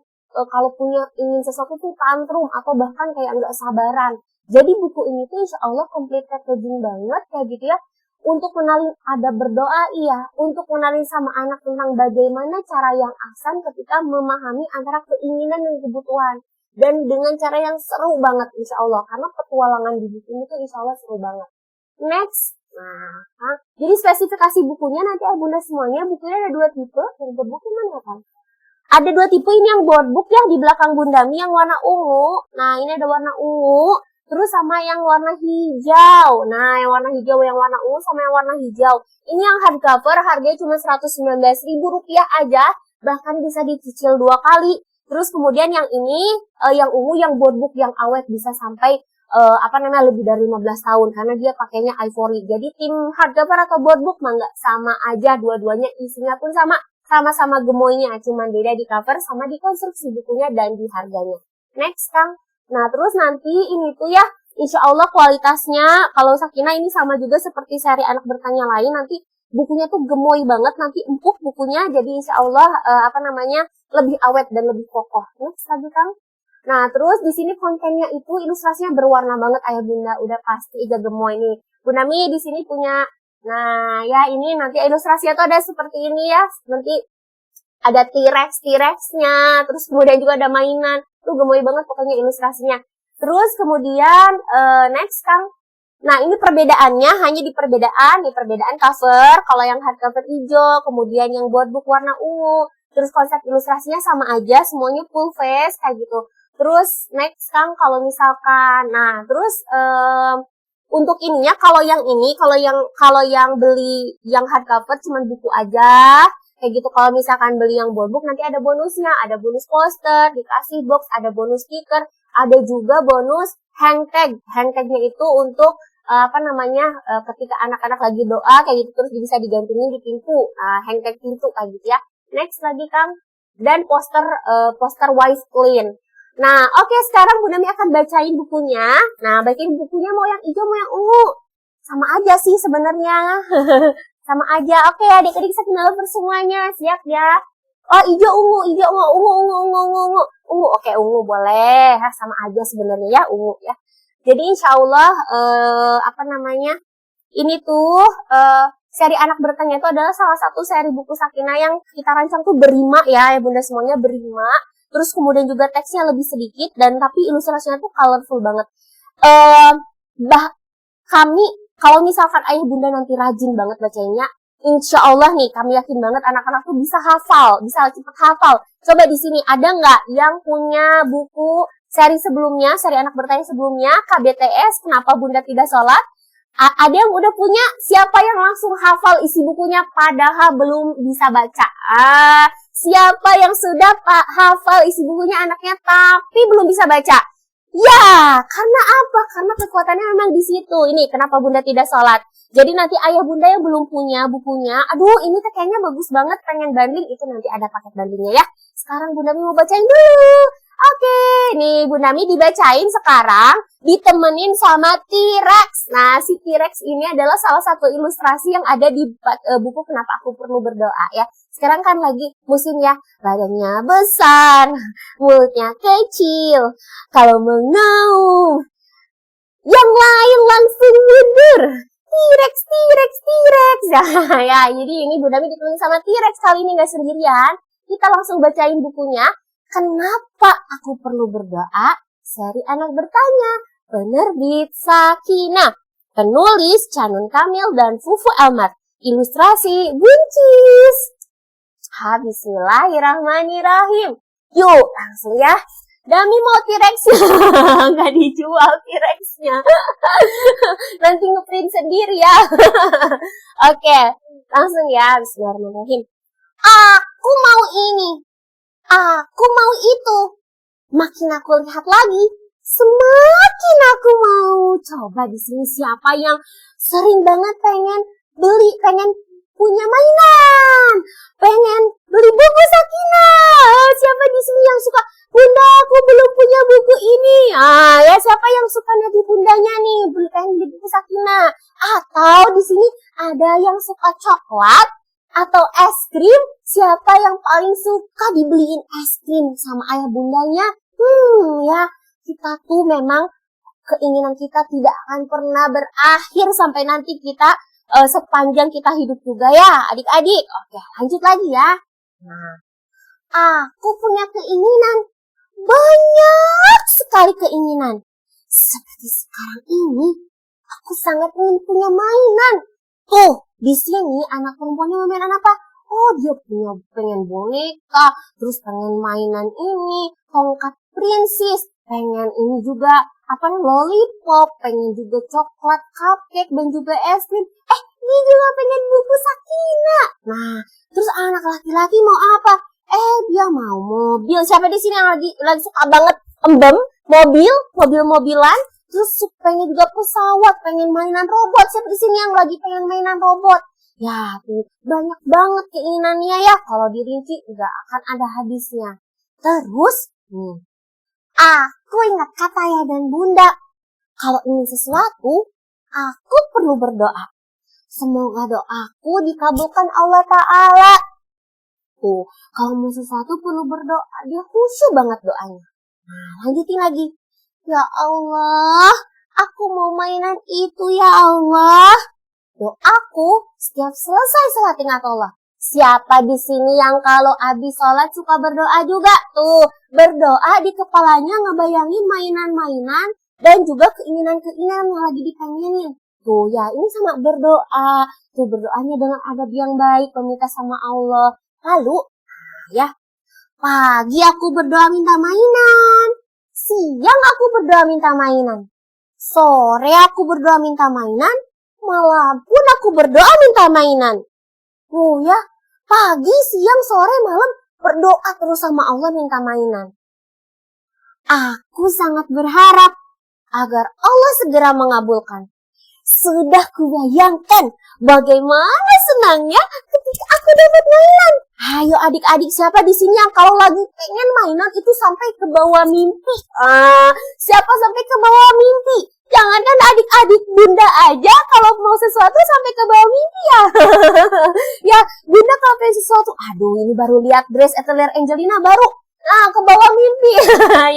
kalau punya ingin sesuatu tuh tantrum atau bahkan kayak nggak sabaran. Jadi buku ini tuh insya Allah complete packaging banget kayak gitu ya. Untuk kenalin adab berdoa iya, untuk kenalin sama anak tentang bagaimana cara yang ahsan ketika memahami antara keinginan dan kebutuhan. Dan dengan cara yang seru banget insya Allah. Karena petualangan di buku ini tuh insya Allah seru banget. Next. Nah, jadi spesifikasi bukunya nanti bunda semuanya, bukunya ada 2 tipe. Yang boardbook mana kan? Ada 2 tipe, ini yang boardbook ya di belakang Bunda Mi yang warna ungu. Nah, ini ada warna ungu. Terus sama yang warna hijau. Nah, yang warna hijau, yang warna ungu sama yang warna hijau. Ini yang hardcover, harganya cuma Rp119.000 aja. Bahkan bisa dicicil 2 kali. Terus kemudian yang ini, yang ungu, yang boardbook, yang awet bisa sampai lebih dari 15 tahun karena dia pakainya ivory. Jadi tim hardcover atau boardbook mah nggak sama aja, dua-duanya isinya pun sama-sama gemoynya, cuman beda di cover sama di konstruksi bukunya dan di harganya. Next Kang. Nah terus nanti ini tuh ya insya Allah kualitasnya kalau Sakinah ini sama juga seperti seri anak bertanya lain, nanti bukunya tuh gemoy banget, nanti empuk bukunya, jadi insya Allah lebih awet dan lebih kokoh. Next lagi Kang. Nah, terus di sini kontennya itu ilustrasinya berwarna banget ayah bunda, udah pasti Iga gemoy nih. Bunda Mi di sini punya, nah ya ini nanti ilustrasinya tuh ada seperti ini ya, nanti ada T-Rex-nya, terus kemudian juga ada mainan, tuh gemoy banget pokoknya ilustrasinya. Terus kemudian next Kang, nah ini perbedaannya hanya di perbedaan cover, kalau yang hardcover hijau, kemudian yang boardbook warna ungu, terus konsep ilustrasinya sama aja, semuanya full face kayak gitu. Terus next Kang kalau misalkan, nah terus untuk ininya kalau yang beli yang hardcover cuman buku aja kayak gitu. Kalau misalkan beli yang boardbook nanti ada bonusnya, ada bonus poster, dikasih box, ada bonus stiker, ada juga bonus hang tag. Hang tagnya itu untuk ketika anak-anak lagi doa kayak gitu terus bisa digantungin di pintu, hang tag pintu kayak gitu ya. Next lagi Kang, dan poster wise clean. Nah, oke, sekarang Bunda Mi akan bacain bukunya. Nah, bacain bukunya mau yang hijau mau yang ungu. Sama aja sih sebenarnya. Sama aja. Oke, adik-adik Sakinah Lovers semuanya. Siap ya? Oh, hijau ungu. Ungu. Oke, ungu boleh. Sama aja sebenarnya ya, ungu ya. Jadi insya Allah ini tuh seri Anak Bertanya itu adalah salah satu seri buku Sakinah yang kita rancang tuh berlima ya Bunda semuanya berlima. Terus kemudian juga teksnya lebih sedikit dan tapi ilustrasinya tuh colorful banget. Kami kalau misalkan ayah bunda nanti rajin banget bacanya, insya Allah nih kami yakin banget anak-anak tuh bisa hafal, bisa cepet hafal. Coba di sini ada nggak yang punya buku seri sebelumnya, seri Anak Bertanya sebelumnya, KBTS, Kenapa Bunda Tidak Sholat? Ada yang udah punya? Siapa yang langsung hafal isi bukunya padahal belum bisa baca? Siapa yang sudah hafal isi bukunya anaknya tapi belum bisa baca? Ya, karena apa? Karena kekuatannya memang di situ. Ini Kenapa Bunda Tidak Sholat. Jadi nanti ayah bunda yang belum punya bukunya, aduh ini tuh kayaknya bagus banget, pengen banding, itu nanti ada paket bandingnya ya. Sekarang Bunda Mi mau bacain dulu. Oke, nih Bunda Mi dibacain sekarang, ditemenin sama T-Rex. Nah, si T-Rex ini adalah salah satu ilustrasi yang ada di buku Kenapa Aku Perlu Berdoa ya. Sekarang kan lagi musim ya, badannya besar, mulutnya kecil, kalau mengaum, yang lain langsung mundur. T-Rex. Ya, jadi ini Bunda Mi ditemenin sama T-Rex kali ini gak sendirian. Kita langsung bacain bukunya. Kenapa Aku Perlu Berdoa? Seri Anak Bertanya. Penerbit Sakinah. Penulis Canun Kamil dan Fufu Elmat. Ilustrasi Buncis. Bismillahirrahmanirrahim. Yuk, langsung ya. Dami mau T-Rex-nya. Nggak dijual T-Rex-nya. Nanti ngeprint sendiri ya. Oke, langsung ya. Bismillahirrahmanirrahim. Aku mau ini. Aku mau itu. Makin aku lihat lagi, semakin aku mau. Coba di sini siapa yang sering banget pengen punya mainan, pengen beli buku Sakinah. Siapa di sini yang suka, Bunda aku belum punya buku ini. Ya siapa yang suka di bundanya nih, pengen beli buku Sakinah. Atau di sini ada yang suka coklat atau es krim. Siapa yang paling suka dibeliin es krim sama ayah bundanya? Ya kita tuh memang keinginan kita tidak akan pernah berakhir sampai nanti kita sepanjang kita hidup juga ya adik-adik. Oke, lanjut lagi ya. Nah, aku punya keinginan, banyak sekali keinginan. Seperti sekarang ini, aku sangat ingin punya mainan. Tuh, di sini anak perempuannya mainan apa? Oh, dia pengen boneka, terus pengen mainan ini, tongkat princess, pengen ini juga lollipop, pengen juga coklat, cupcake, dan juga es krim. Dia juga pengen buku Sakinah. Nah, terus anak laki-laki mau apa? Dia mau mobil. Siapa di sini yang lagi suka banget mobil-mobilan? Terus pengen juga pesawat, pengen mainan robot. Siapa di sini yang lagi pengen mainan robot? Ya, tuh banyak banget keinginannya ya. Kalau dirinci nggak akan ada habisnya. Terus, aku ingat kata ayah dan bunda. Kalau ingin sesuatu, aku perlu berdoa. Semoga doaku dikabulkan Allah Ta'ala. Tuh, kalau mau sesuatu perlu berdoa. Dia khusyuk banget doanya. Lanjutin lagi. Ya Allah, aku mau mainan itu ya Allah. Doaku setiap selesai sholat ingat Allah. Siapa di sini yang kalau habis sholat suka berdoa juga? Tuh, berdoa di kepalanya ngebayangin mainan-mainan dan juga keinginan-keinginan yang lagi dipengenin. Tuh ya, ini sama berdoa. Tuh berdoanya dengan adab yang baik, meminta sama Allah. Lalu, ya, pagi aku berdoa minta mainan. Siang aku berdoa minta mainan. Sore aku berdoa minta mainan. Malam pun aku berdoa minta mainan. Oh ya, pagi, siang, sore, malam berdoa terus sama Allah minta mainan. Aku sangat berharap agar Allah segera mengabulkan. Sudah kubayangkan bagaimana senangnya ketika aku dapat mainan. Ayo adik-adik, siapa di sini yang kalau lagi pengen mainan itu sampai ke bawah mimpi? Siapa sampai ke bawah mimpi? Jangankan adik-adik, bunda aja kalau mau sesuatu sampai ke bawah mimpi ya. Ya, bunda kalau pengen sesuatu, aduh ini baru lihat dress Atelier Angelina baru. Ke bawah mimpi.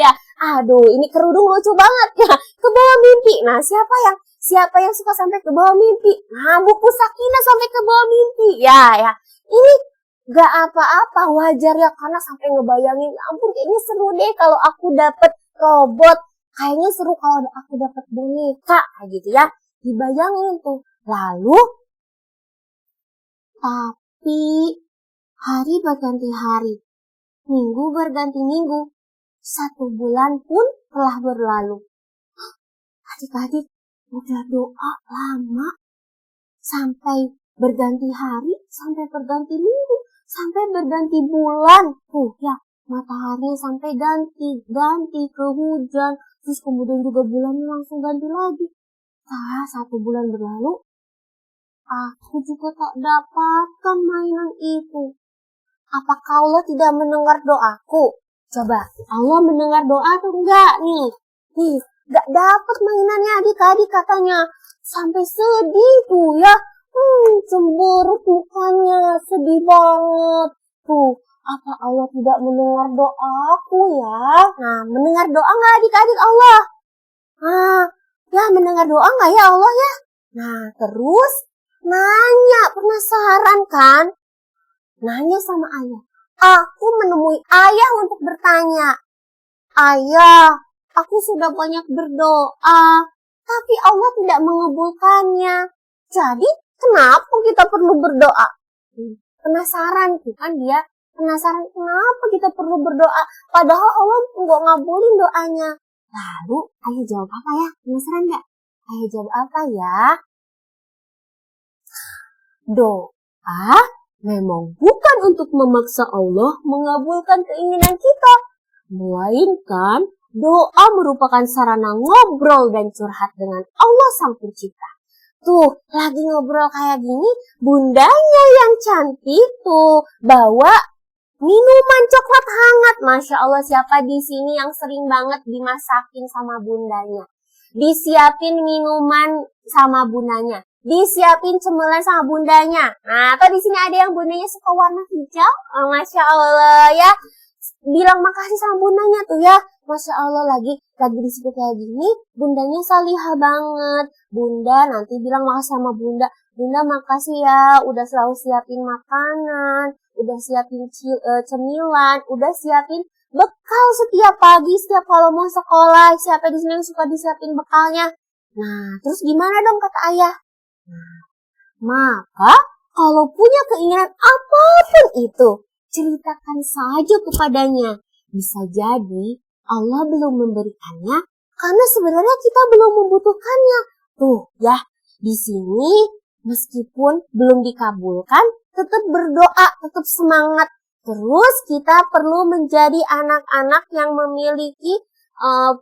Ya, aduh ini kerudung lucu banget ya. Ke bawah mimpi. Nah, siapa yang suka sampai ke bawah mimpi? Nah, buku Sakinah sampai ke bawah mimpi. Ya. Ini gak apa-apa, wajar ya karena sampai ngebayangin, ya ampun kayaknya seru deh kalau aku dapet robot. Kayaknya seru kalau aku dapat boneka, kayak gitu ya. Dibayangin tuh. Lalu, tapi hari berganti hari, minggu berganti minggu, 1 bulan pun telah berlalu. Adik-adik, udah doa lama, sampai berganti hari, sampai berganti minggu, sampai berganti bulan. Tuh ya, matahari sampai ganti ke hujan. Terus kemudian juga bulannya langsung ganti lagi. 1 bulan berlalu, aku juga tak dapatkan mainan itu. Apakah Allah tidak mendengar doaku? Coba, Allah mendengar doa atau enggak nih? Nih, gak dapat mainannya adik-adik katanya. Sampai sedih tuh ya. Cemberut mukanya, sedih banget. Tuh, apa Allah tidak mendengar doaku ya? Nah, mendengar doa nggak adik-adik Allah? Ya mendengar doa nggak ya Allah ya? Nah, terus nanya, penasaran kan? Nanya sama ayah. Aku menemui ayah untuk bertanya. Ayah, aku sudah banyak berdoa, tapi Allah tidak mengabulkannya. Jadi, kenapa kita perlu berdoa? Penasaran kan dia? Penasaran kenapa kita perlu berdoa? Padahal Allah nggak ngabulin doanya. Lalu, ayah jawab apa ya? Penasaran nggak? Ayah jawab apa ya? Doa memang bukan untuk memaksa Allah mengabulkan keinginan kita. Melainkan, doa merupakan sarana ngobrol dan curhat dengan Allah Sang Pencipta. Tuh, lagi ngobrol kayak gini, bundanya yang cantik tuh bawa minuman coklat hangat. Masya Allah, siapa di sini yang sering banget dimasakin sama bundanya? Disiapin minuman sama bundanya. Disiapin cemilan sama bundanya. Nah, atau di sini ada yang bundanya suka warna hijau. Masya Allah ya. Bilang makasih sama bundanya tuh ya. Masya Allah lagi disitu kayak gini. Bundanya salihah banget. Bunda nanti bilang makasih sama bunda. Bunda makasih ya udah selalu siapin makanan. Udah siapin cemilan. Udah siapin bekal setiap pagi. Setiap kalau mau sekolah. Siapa di sini yang suka disiapin bekalnya? Nah, terus gimana dong kata ayah? Nah, maka kalau punya keinginan apapun itu, ceritakan saja kepadanya. Bisa jadi Allah belum memberikannya karena sebenarnya kita belum membutuhkannya. Tuh ya, di sini meskipun belum dikabulkan, tetap berdoa, tetap semangat. Terus kita perlu menjadi anak-anak yang memiliki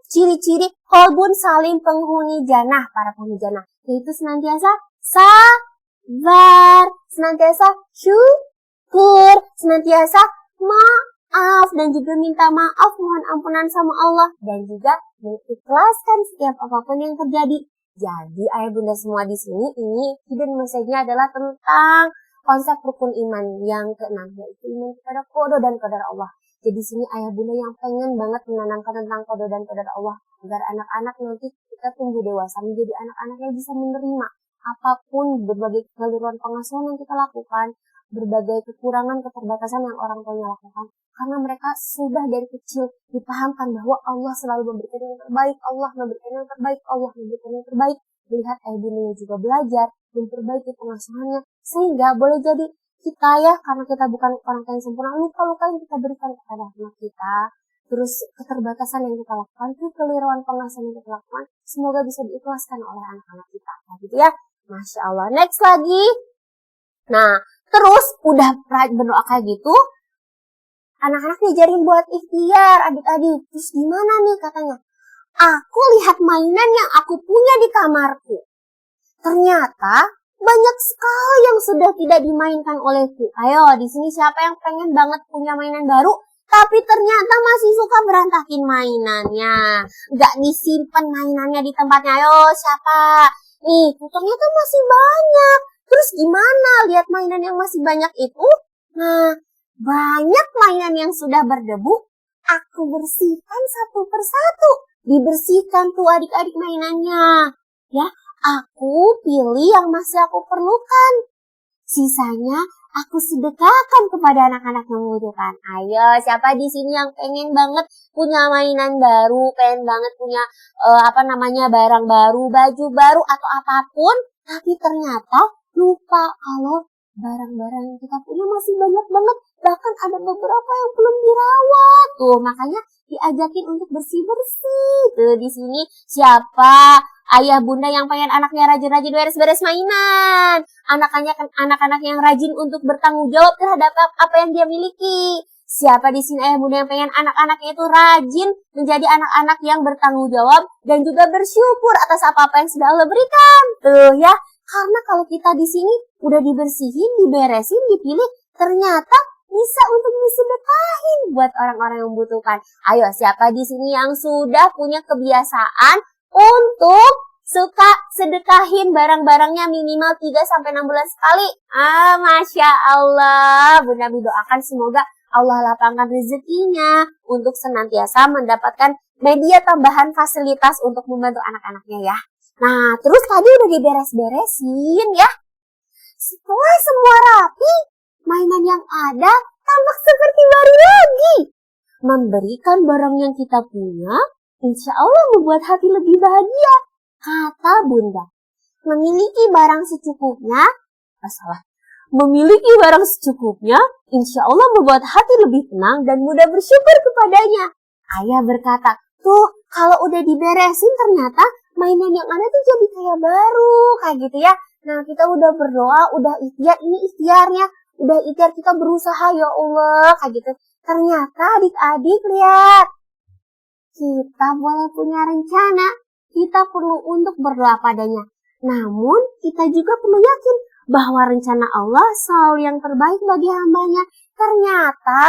ciri-ciri qalbun salim penghuni jannah, para penghuni jannah. Yaitu senantiasa sabar, senantiasa syukur, senantiasa maaf, dan juga minta maaf, mohon ampunan sama Allah, dan juga mengikhlaskan setiap apapun yang terjadi. Jadi ayah bunda semua di sini, ini hidden message-nya adalah tentang konsep rukun iman yang ke-6, yaitu iman kepada qada dan qadar Allah. Jadi sini ayah bunda yang pengen banget menanamkan tentang kode dan kodrat Allah agar anak-anak nanti kita tumbuh dewasa menjadi anak-anak yang bisa menerima apapun berbagai kekeliruan pengasuhan yang kita lakukan, berbagai kekurangan keterbatasan yang orang tuanya lakukan, karena mereka sudah dari kecil dipahamkan bahwa Allah selalu memberikan yang terbaik, Allah memberikan yang terbaik, Allah memberikan yang terbaik. Melihat ayah bundanya juga belajar memperbaiki pengasuhannya, sehingga boleh jadi kita ya, karena kita bukan orang yang sempurna, luka-luka yang kita berikan kepada anak kita, terus keterbatasan yang kita lakukan, kekeliruan pengasuhan yang kita lakukan, semoga bisa diikhlaskan oleh anak-anak kita. Nah gitu ya, Masya Allah. Next lagi. Nah, terus udah berdoa kayak gitu, anak-anak diajarin buat ikhtiar, adik-adik. Terus gimana nih katanya? Aku lihat mainan yang aku punya di kamarku. Ternyata banyak sekali yang sudah tidak dimainkan olehku. Ayo, di sini siapa yang pengen banget punya mainan baru, tapi ternyata masih suka berantakin mainannya. Gak disimpan mainannya di tempatnya. Ayo, siapa? Nih, ternyata masih banyak. Terus gimana lihat mainan yang masih banyak itu? Nah, banyak mainan yang sudah berdebu, aku bersihkan satu persatu. Dibersihkan tuh adik-adik mainannya. Ya, aku pilih yang masih aku perlukan. Sisanya aku sedekahkan kepada anak-anak yang membutuhkan. Ayo, siapa di sini yang pengen banget punya mainan baru, pengen banget punya barang baru, baju baru atau apapun, tapi ternyata lupa kalau barang-barang yang kita punya masih banyak banget, bahkan ada beberapa yang belum dirawat. Tuh, makanya diajakin untuk bersih-bersih. Tuh, di sini siapa ayah bunda yang pengen anaknya rajin-rajin beres-beres mainan, anak-anak yang rajin untuk bertanggung jawab terhadap apa yang dia miliki. Siapa di sini ayah bunda yang pengen anak-anaknya itu rajin menjadi anak-anak yang bertanggung jawab dan juga bersyukur atas apa-apa yang sudah Allah berikan. Tuh ya, karena kalau kita di sini udah dibersihin, diberesin, dipilih, ternyata bisa untuk disedekahin buat orang-orang yang membutuhkan. Ayo, siapa di sini yang sudah punya kebiasaan untuk suka sedekahin barang-barangnya minimal 3-6 bulan sekali? Masya Allah. Bunda doakan semoga Allah lapangkan rezekinya untuk senantiasa mendapatkan media tambahan fasilitas untuk membantu anak-anaknya ya. Nah, terus tadi udah diberes-beresin ya. Setelah semua rapi, mainan yang ada tampak seperti baru lagi. Memberikan barang yang kita punya, insya Allah membuat hati lebih bahagia. Kata Bunda, memiliki barang secukupnya, memiliki barang secukupnya, insya Allah membuat hati lebih tenang dan mudah bersyukur kepadanya. Ayah berkata, tuh kalau udah diberesin ternyata mainan yang ada tuh jadi kayak baru, kayak gitu ya. Nah, kita udah berdoa, udah ikhtiar, ini ikhtiarnya, udah ikhtiar kita berusaha ya Allah, kayak gitu. Ternyata adik-adik lihat, kita boleh punya rencana, kita perlu untuk berdoa padanya. Namun, kita juga perlu yakin bahwa rencana Allah selalu yang terbaik bagi hambanya. Ternyata,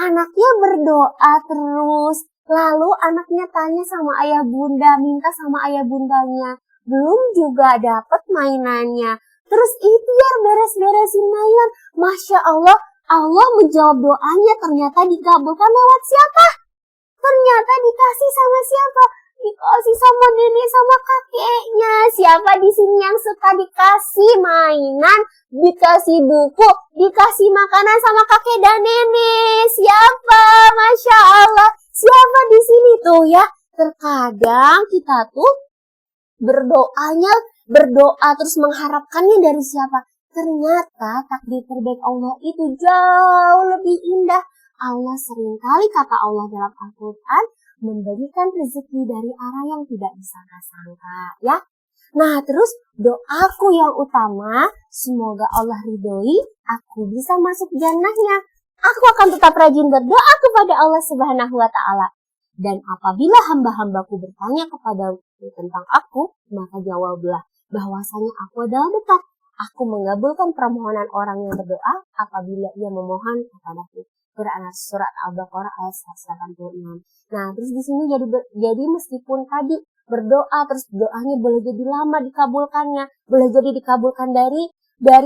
anaknya berdoa terus. Lalu anaknya tanya sama ayah bunda, minta sama ayah bundanya. Belum juga dapat mainannya. Terus ikhtiar beres-beresin mainan. Masya Allah, Allah menjawab doanya, ternyata dikabulkan lewat siapa? Ternyata dikasih sama siapa? Dikasih sama nenek sama kakeknya. Siapa di sini yang suka dikasih mainan, dikasih buku, dikasih makanan sama kakek dan nenek? Siapa? Masya Allah. Siapa di sini tuh ya? Terkadang kita tuh berdoa terus mengharapkannya dari siapa? Ternyata takdir terbaik Allah itu jauh lebih indah. Allah seringkali kata Allah dalam Al-Quran memberikan rezeki dari arah yang tidak disangka-sangka ya. Nah terus doaku yang utama, semoga Allah ridhoi aku bisa masuk jannahnya. Aku akan tetap rajin berdoa kepada Allah Subhanahu wa Ta'ala. Dan apabila hamba-hambaku bertanya kepadaku tentang aku, maka jawablah bahwasanya aku adalah dekat. Aku mengabulkan permohonan orang yang berdoa apabila ia memohon kepadaku. Quran surat Al-Baqarah ayat 186. Nah, terus di sini jadi meskipun tadi berdoa terus doanya boleh jadi lama dikabulkannya, boleh jadi dikabulkan dari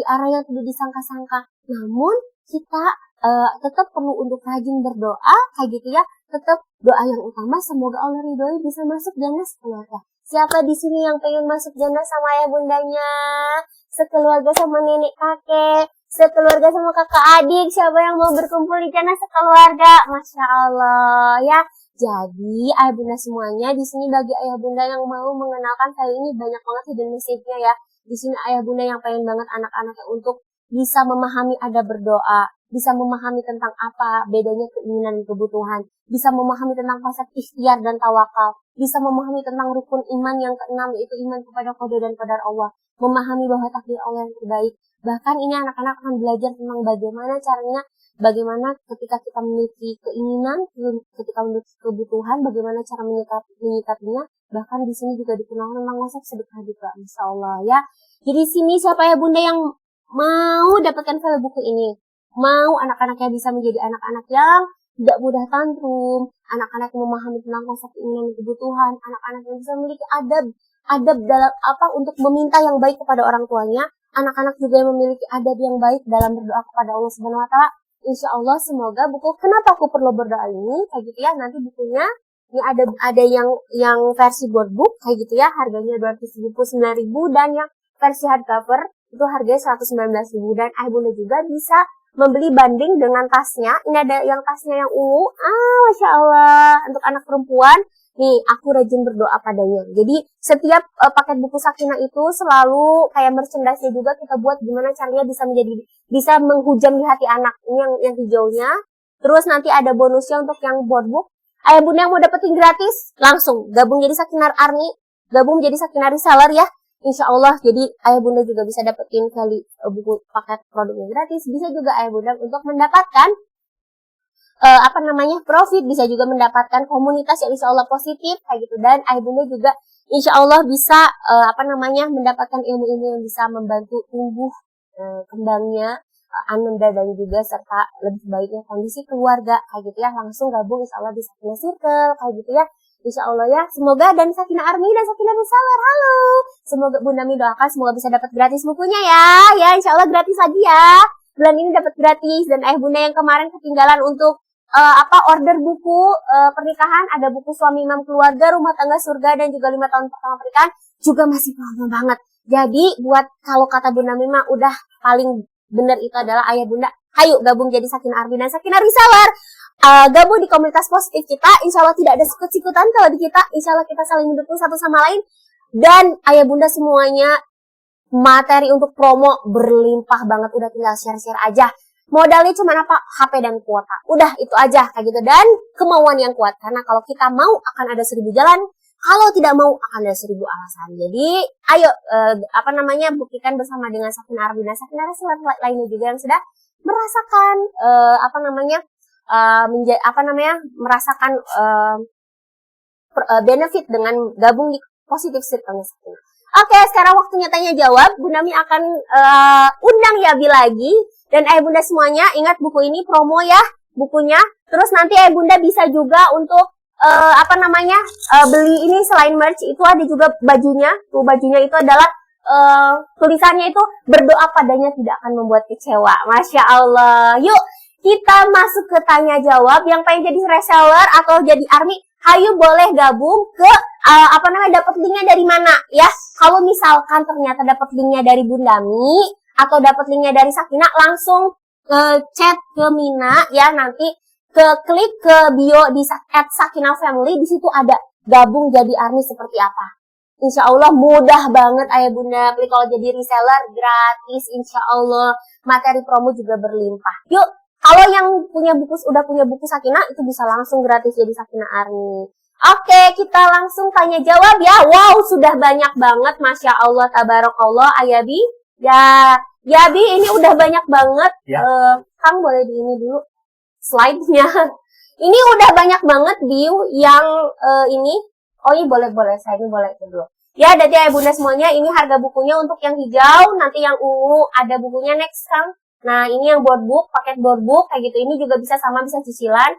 arah yang tidak disangka-sangka. Namun kita tetap perlu untuk rajin berdoa, kayak gitu ya. Tetap doa yang utama, semoga Allah ridhoi bisa masuk jannah sekeluarga. Siapa di sini yang pengen masuk jannah sama ayah bundanya, sekeluarga sama nenek kakek, sekeluarga sama kakak adik? Siapa yang mau berkumpul di jannah sekeluarga? Masya Allah ya. Jadi ayah bunda semuanya di sini, bagi ayah bunda yang mau mengenalkan kali ini, banyak banget hidden message-nya ya. Di sini ayah bunda yang pengen banget anak-anaknya untuk bisa memahami ada berdoa, bisa memahami tentang apa bedanya keinginan dan kebutuhan, bisa memahami tentang konsep ikhtiar dan tawakal, bisa memahami tentang rukun iman yang keenam, yaitu iman kepada qada dan qadar Allah, memahami bahwa takdir Allah yang terbaik. Bahkan ini anak-anak akan belajar tentang bagaimana caranya, bagaimana ketika kita memiliki keinginan, ketika memiliki kebutuhan, bagaimana cara menyikapinya. Bahkan di sini juga dikenal tentang konsep sedekah juga, Masya Allah ya. Jadi sini siapa ya bunda yang mau dapatkan file buku ini, mau anak-anaknya bisa menjadi anak-anak yang tidak mudah tantrum, anak-anak yang memahami tentang konsep keinginan dan kebutuhan, anak-anak yang bisa memiliki adab dalam untuk meminta yang baik kepada orang tuanya, anak-anak juga yang memiliki adab yang baik dalam berdoa kepada Allah Subhanahu Wa Taala. Insya Allah semoga buku Kenapa Aku Perlu Berdoa ini, kayak gitu ya, nanti bukunya ini ada yang versi board book kayak gitu ya, harganya 279.000, dan yang versi hardcover itu harganya 119.000, dan ayah bunda juga bisa membeli banding dengan tasnya. Ini ada yang tasnya yang ungu, Masya Allah, untuk anak perempuan. Nih, Aku Rajin Berdoa Padanya. Jadi setiap paket buku Sakinah itu selalu kayak merchandise-nya juga kita buat gimana caranya bisa menghujam di hati anak. Ini yang hijaunya. Terus nanti ada bonusnya untuk yang board book. Ayah bunda yang mau dapetin gratis, langsung gabung jadi Sakinah Army, gabung jadi Sakinah Reseller ya. Insya Allah, jadi ayah bunda juga bisa dapetin buku paket produknya gratis. Bisa juga ayah bunda untuk mendapatkan profit, bisa juga mendapatkan komunitas yang insya Allah positif kayak gitu. Dan ayah bunda juga insya Allah bisa mendapatkan ilmu-ilmu yang bisa membantu tumbuh kembangnya Ananda dan juga serta lebih baiknya kondisi keluarga kayak gitu ya. Langsung gabung insya Allah di Sakinah Circle kayak gitu ya. Insya Allah ya, semoga dan Sakinah Army dan Sakinah Reseller, halo. Semoga Bunda Mi doakan semoga bisa dapat gratis bukunya ya. Ya, insya Allah gratis lagi ya. Bulan ini dapat gratis, dan ayah bunda yang kemarin ketinggalan untuk order buku pernikahan, ada buku Suami Imam Keluarga, Rumah Tangga Surga, dan juga 5 tahun pertama pernikahan juga masih promo banget. Jadi buat kalau kata Bunda Mi mah udah paling bener itu adalah ayah bunda, ayo gabung jadi Sakinah Army dan Sakinah Reseller. Gabung di komunitas positif kita, insya Allah tidak ada sikut-sikutan kalau di kita, insya Allah kita saling mendukung satu sama lain. Dan ayah bunda semuanya materi untuk promo berlimpah banget, udah tinggal share-share aja. Modalnya cuma HP dan kuota, udah itu aja kayak gitu, dan kemauan yang kuat, karena kalau kita mau akan ada 1000 jalan, kalau tidak mau akan ada 1000 alasan. Jadi ayo buktikan bersama dengan Sakinah Army dan Sakinah Reseller lainnya juga yang sudah merasakan merasakan benefit dengan gabung di positif circle-nya Sakinah. Oke, sekarang waktunya tanya jawab. Bunda Mi akan undang Yabi lagi, dan ayah bunda semuanya ingat buku ini promo ya bukunya. Terus nanti ayah bunda bisa juga untuk beli ini selain merch itu ada juga bajunya. Tuh bajunya itu adalah tulisannya itu berdoa padanya tidak akan membuat kecewa. Masya Allah. Yuk kita masuk ke tanya jawab. Yang pengen jadi reseller atau jadi army, ayo boleh gabung ke dapat linknya dari mana ya. Kalau misalkan ternyata dapat linknya dari Bunda Mi atau dapat linknya dari Sakinah, langsung chat ke Mina ya, nanti klik ke bio di @sakinah_family, di situ ada gabung jadi army seperti apa. Insya Allah mudah banget ayah bunda. Kalau jadi reseller gratis, insya Allah. Materi promo juga berlimpah. Yuk, kalau yang udah punya buku Sakinah itu bisa langsung gratis jadi Sakinah Army. Oke, kita langsung tanya jawab ya. Wow, sudah banyak banget, Masya Allah, tabarakallah, Ayabi. Ya, Yabi ini udah banyak banget. Ya. Kang boleh di ini dulu slide-nya. Ini udah banyak banget view yang ini. Oh ini boleh, saya ini boleh dulu. Ya, jadi ayah bunda semuanya, ini harga bukunya untuk yang hijau, nanti yang ungu, ada bukunya next Kang. Nah, ini yang board book, paket board book, kayak gitu. Ini juga bisa sama, bisa cicilan.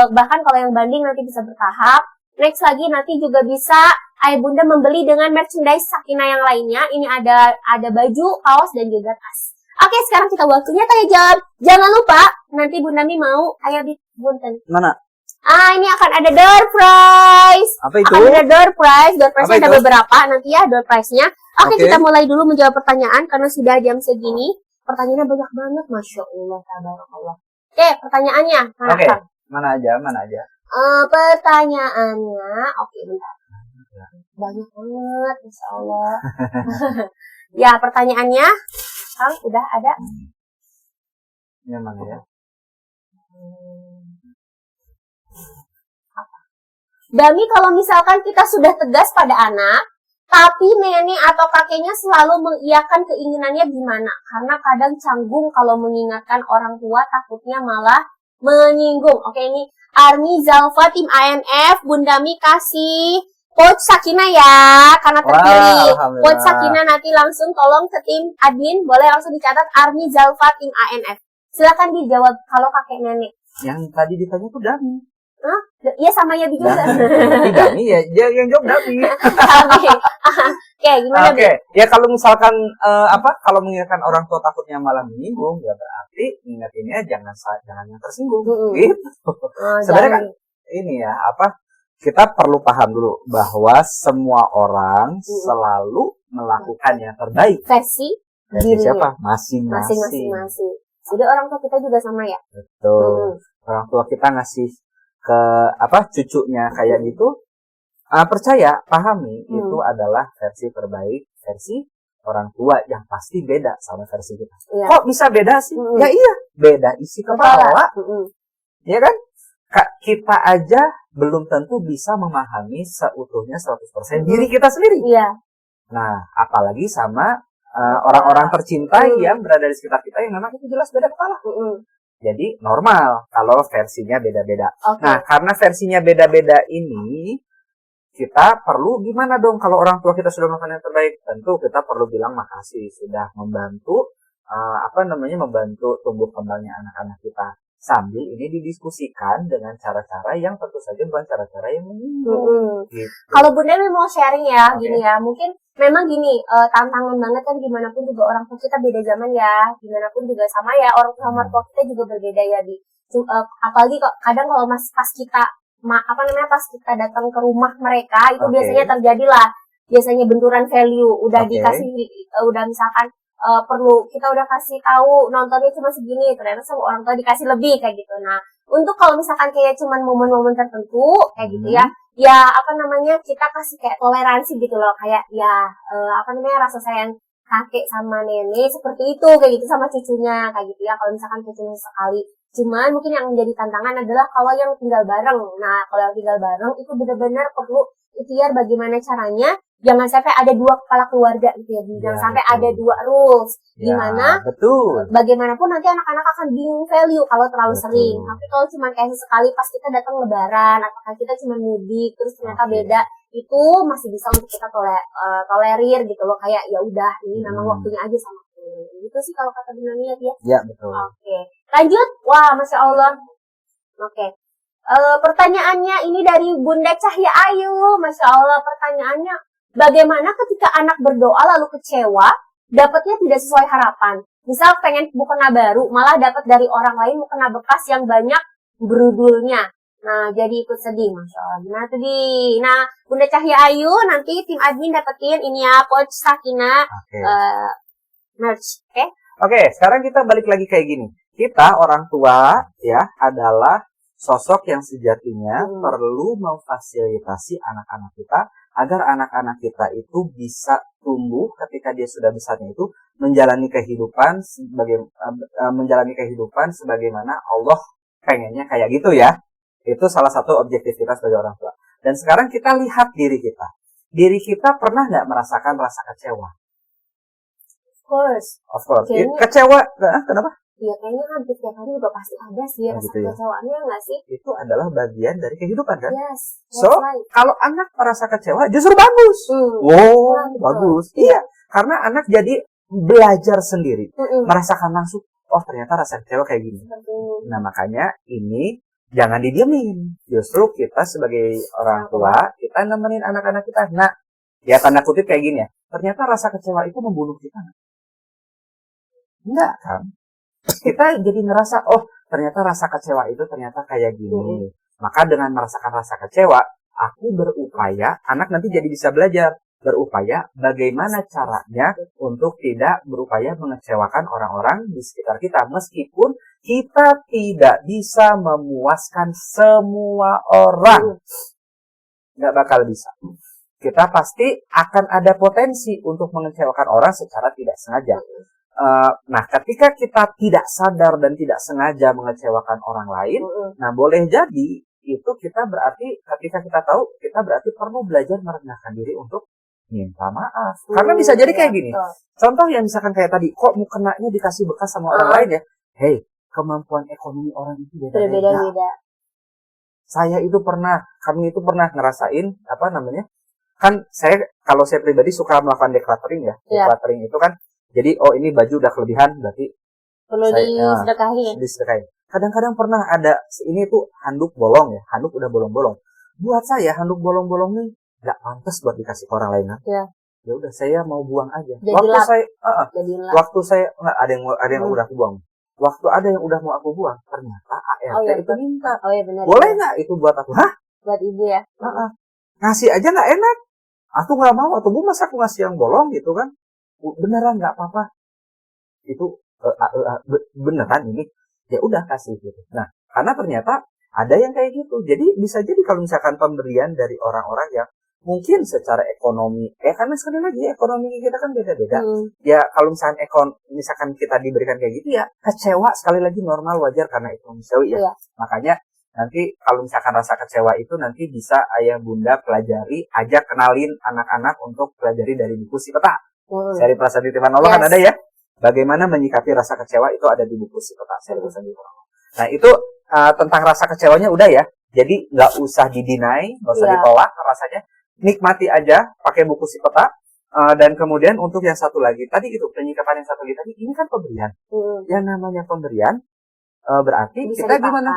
Bahkan kalau yang banding nanti bisa bertahap. Next lagi nanti juga bisa ayah bunda membeli dengan merchandise Sakinah yang lainnya. Ini ada baju, kaos, dan juga tas. Oke, sekarang kita waktunya tanya jawab. Jangan lupa, nanti Bunda Mi mau ayah bunten. Mana? Ini akan ada door prize. Apa itu? Akan ada door prize. Door prize Apa ada itu? beberapa nanti ya door prize-nya. Oke, Oke. kita mulai dulu menjawab pertanyaan karena sudah jam segini. Pertanyaannya banyak banget, Masya Allah, tabarakallah. Oke, pertanyaannya. Mana, Oke. Kang? Mana aja. Pertanyaannya, oke bentar. Banyak banget, Masya Allah. Ya, pertanyaannya, Kang, udah ada? Yang mana ya? Dami, kalau misalkan kita sudah tegas pada anak, tapi nenek atau kakeknya selalu mengiyakan keinginannya gimana? Karena kadang canggung kalau mengingatkan orang tua, takutnya malah menyinggung. Oke, ini Army Zalfa tim ANF, Bundami kasih Coach Sakina ya, karena terpilih. Alhamdulillah. Coach Sakina nanti langsung tolong ke tim admin, boleh langsung dicatat Army Zalfa tim ANF. Silakan dijawab kalau kakek nenek. Yang tadi ditanya tuh Dami. Hah? Iya sama ya juga. Dami ya, dia yang jawab Dami. Oke, gimana? Oke, ya kalau misalkan kalau mengingatkan orang tua takutnya malah menyinggung, ya berarti ingatinnya jangan yang tersinggung, gitu. Sebenarnya kan ini ya kita perlu paham dulu bahwa semua orang selalu melakukan yang terbaik. Versi Siapa? Masing-masing. Jadi orang tua kita juga sama ya. Betul. Orang tua kita ngasih ke cucunya kayak gitu. Percaya, pahami itu adalah versi terbaik, versi orang tua yang pasti beda sama versi kita. Iya. Kok bisa beda sih? Ya iya, beda isi kepala. Ya kan? Kita aja belum tentu bisa memahami seutuhnya 100% diri kita sendiri. Iya. Nah, apalagi sama orang-orang tercinta yang berada di sekitar kita yang memang itu jelas beda kepala. Jadi normal kalau versinya beda-beda. Okay. Nah, karena versinya beda-beda ini, kita perlu gimana dong kalau orang tua kita sudah melakukan yang terbaik? Tentu kita perlu bilang makasih sudah membantu membantu tumbuh kembangnya anak-anak kita. Sambil ini didiskusikan dengan cara-cara yang tentu saja bukan cara-cara yang menyinggung. Gitu. Kalau Bunda mau sharing ya, Okay. gini ya, mungkin memang gini, tantangan banget kan gimana pun juga orang tua kita beda zaman ya, gimana pun juga sama ya, orang tua sama tua kita juga berbeda ya apalagi kadang kalau pas kita pas kita datang ke rumah mereka itu biasanya terjadilah benturan value, udah dikasih udah misalkan perlu kita udah kasih tahu nontonnya cuma segini, ternyata sama orang tua dikasih lebih kayak gitu. Nah, untuk kalau misalkan kayak cuman momen-momen tertentu kayak gitu ya kita kasih kayak toleransi gitu loh, kayak rasa sayang kakek sama nenek seperti itu kayak gitu sama cucunya kayak gitu ya, kalau misalkan cucunya sekali. Cuman mungkin yang menjadi tantangan adalah kalau yang tinggal bareng. Nah, kalau yang tinggal bareng itu benar-benar perlu ikhtiar bagaimana caranya. Jangan sampai ada dua kepala keluarga gitu ya. Jangan sampai ada dua rules. Dimana bagaimanapun nanti anak-anak akan bingung value kalau terlalu sering. Tapi kalau cuma kayak sekali pas kita datang lebaran, atau kita cuma mudik terus ternyata beda, itu masih bisa untuk kita tolerir gitu loh. Kayak ya udah ini memang waktunya aja sama gitu sih kalau kata Bunda Niat ya. Ya, betul. Oke. Lanjut. Wah, Masya Allah. Oke. Pertanyaannya ini dari Bunda Cahya Ayu. Masya Allah, pertanyaannya, bagaimana ketika anak berdoa lalu kecewa, dapatnya tidak sesuai harapan? Misal pengen mukena baru, malah dapat dari orang lain mukena bekas yang banyak berudulnya. Nah, jadi ikut sedih, Masya Allah. Gimana tadi? Nah, Bunda Cahya Ayu, nanti tim admin dapetin ini ya, Coach Sakina. Merch, Oke, sekarang kita balik lagi kayak gini. Kita orang tua ya adalah sosok yang sejatinya perlu memfasilitasi anak-anak kita agar anak-anak kita itu bisa tumbuh ketika dia sudah besarnya itu menjalani kehidupan sebagaimana Allah pengennya kayak gitu ya. Itu salah satu objektif kita sebagai orang tua. Dan sekarang kita lihat diri kita. Diri kita pernah nggak merasakan rasa kecewa? Of course. Kecewa, kenapa? Iya, kayaknya hampir tiap hari juga pasti ada sih rasa kecewaannya nggak sih? Itu adalah bagian dari kehidupan kan? Yes. So, kalau anak merasa kecewa justru bagus. Bagus. Iya, karena anak jadi belajar sendiri. Merasakan langsung, oh ternyata rasa kecewa kayak gini. Nah, makanya ini jangan didiemin. Justru kita sebagai orang tua, kita nemenin anak-anak kita. Nah, ya tanda kutip kayak gini ya. Ternyata rasa kecewa itu membunuh kita. Enggak kan? Kita jadi ngerasa, oh ternyata rasa kecewa itu ternyata kayak gini. Maka dengan merasakan rasa kecewa, aku berupaya, anak nanti jadi bisa belajar. Berupaya bagaimana caranya untuk tidak berupaya mengecewakan orang-orang di sekitar kita. Meskipun kita tidak bisa memuaskan semua orang. Nggak bakal bisa. Kita pasti akan ada potensi untuk mengecewakan orang secara tidak sengaja. Nah, ketika kita tidak sadar dan tidak sengaja mengecewakan orang lain, nah boleh jadi itu kita berarti ketika kita tahu, kita berarti perlu belajar merendahkan diri untuk minta maaf. Karena bisa jadi kayak gini. Contoh yang misalkan kayak tadi, kok mukenanya dikasih bekas sama orang lain ya? Hei, kemampuan ekonomi orang itu beda-beda. Kami itu pernah ngerasain, kan kalau saya pribadi suka melakukan decluttering ya. Decluttering itu kan, jadi ini baju udah kelebihan, berarti perlu disedekahin. Kadang-kadang pernah ada, ini tuh handuk bolong ya, handuk udah bolong-bolong. Buat saya handuk bolong-bolong nih nggak pantas buat dikasih ke orang lain. Ya udah, saya mau buang aja. Waktu saya nggak ada yang udah aku buang. Waktu ada yang udah mau aku buang, ternyata ART itu minta. Boleh nggak itu buat aku? Hah? Buat ibu ya? Ngasih aja nggak enak. Aku nggak mau, atau bu masa aku ngasih yang bolong gitu kan? Beneran nggak apa-apa. Itu beneran ini. Ya udah kasih gitu. Nah, karena ternyata ada yang kayak gitu. Jadi bisa jadi kalau misalkan pemberian dari orang-orang yang mungkin secara ekonomi, karena sekali lagi ekonomi kita kan beda-beda. Ya kalau misalkan kita diberikan kayak gitu ya kecewa, sekali lagi normal, wajar karena itu manusiawi ya. Makanya nanti kalau misalkan rasa kecewa itu nanti bisa ayah bunda pelajari, ajak kenalin anak-anak untuk pelajari dari buku Si Peta. Seri Perasaan Titipan Allah kan ada ya. Bagaimana menyikapi rasa kecewa itu ada di buku Si Peta. Seri Perasaan Titipan Allah. Nah itu tentang rasa kecewanya udah ya. Jadi nggak usah didinai, nggak usah ditolak rasanya. Nikmati aja pakai buku Si Peta. Dan kemudian untuk yang satu lagi tadi itu penyikapan yang satu lagi tadi, ini kan pemberian. Yang namanya pemberian berarti bisa kita dipakai. Gimana?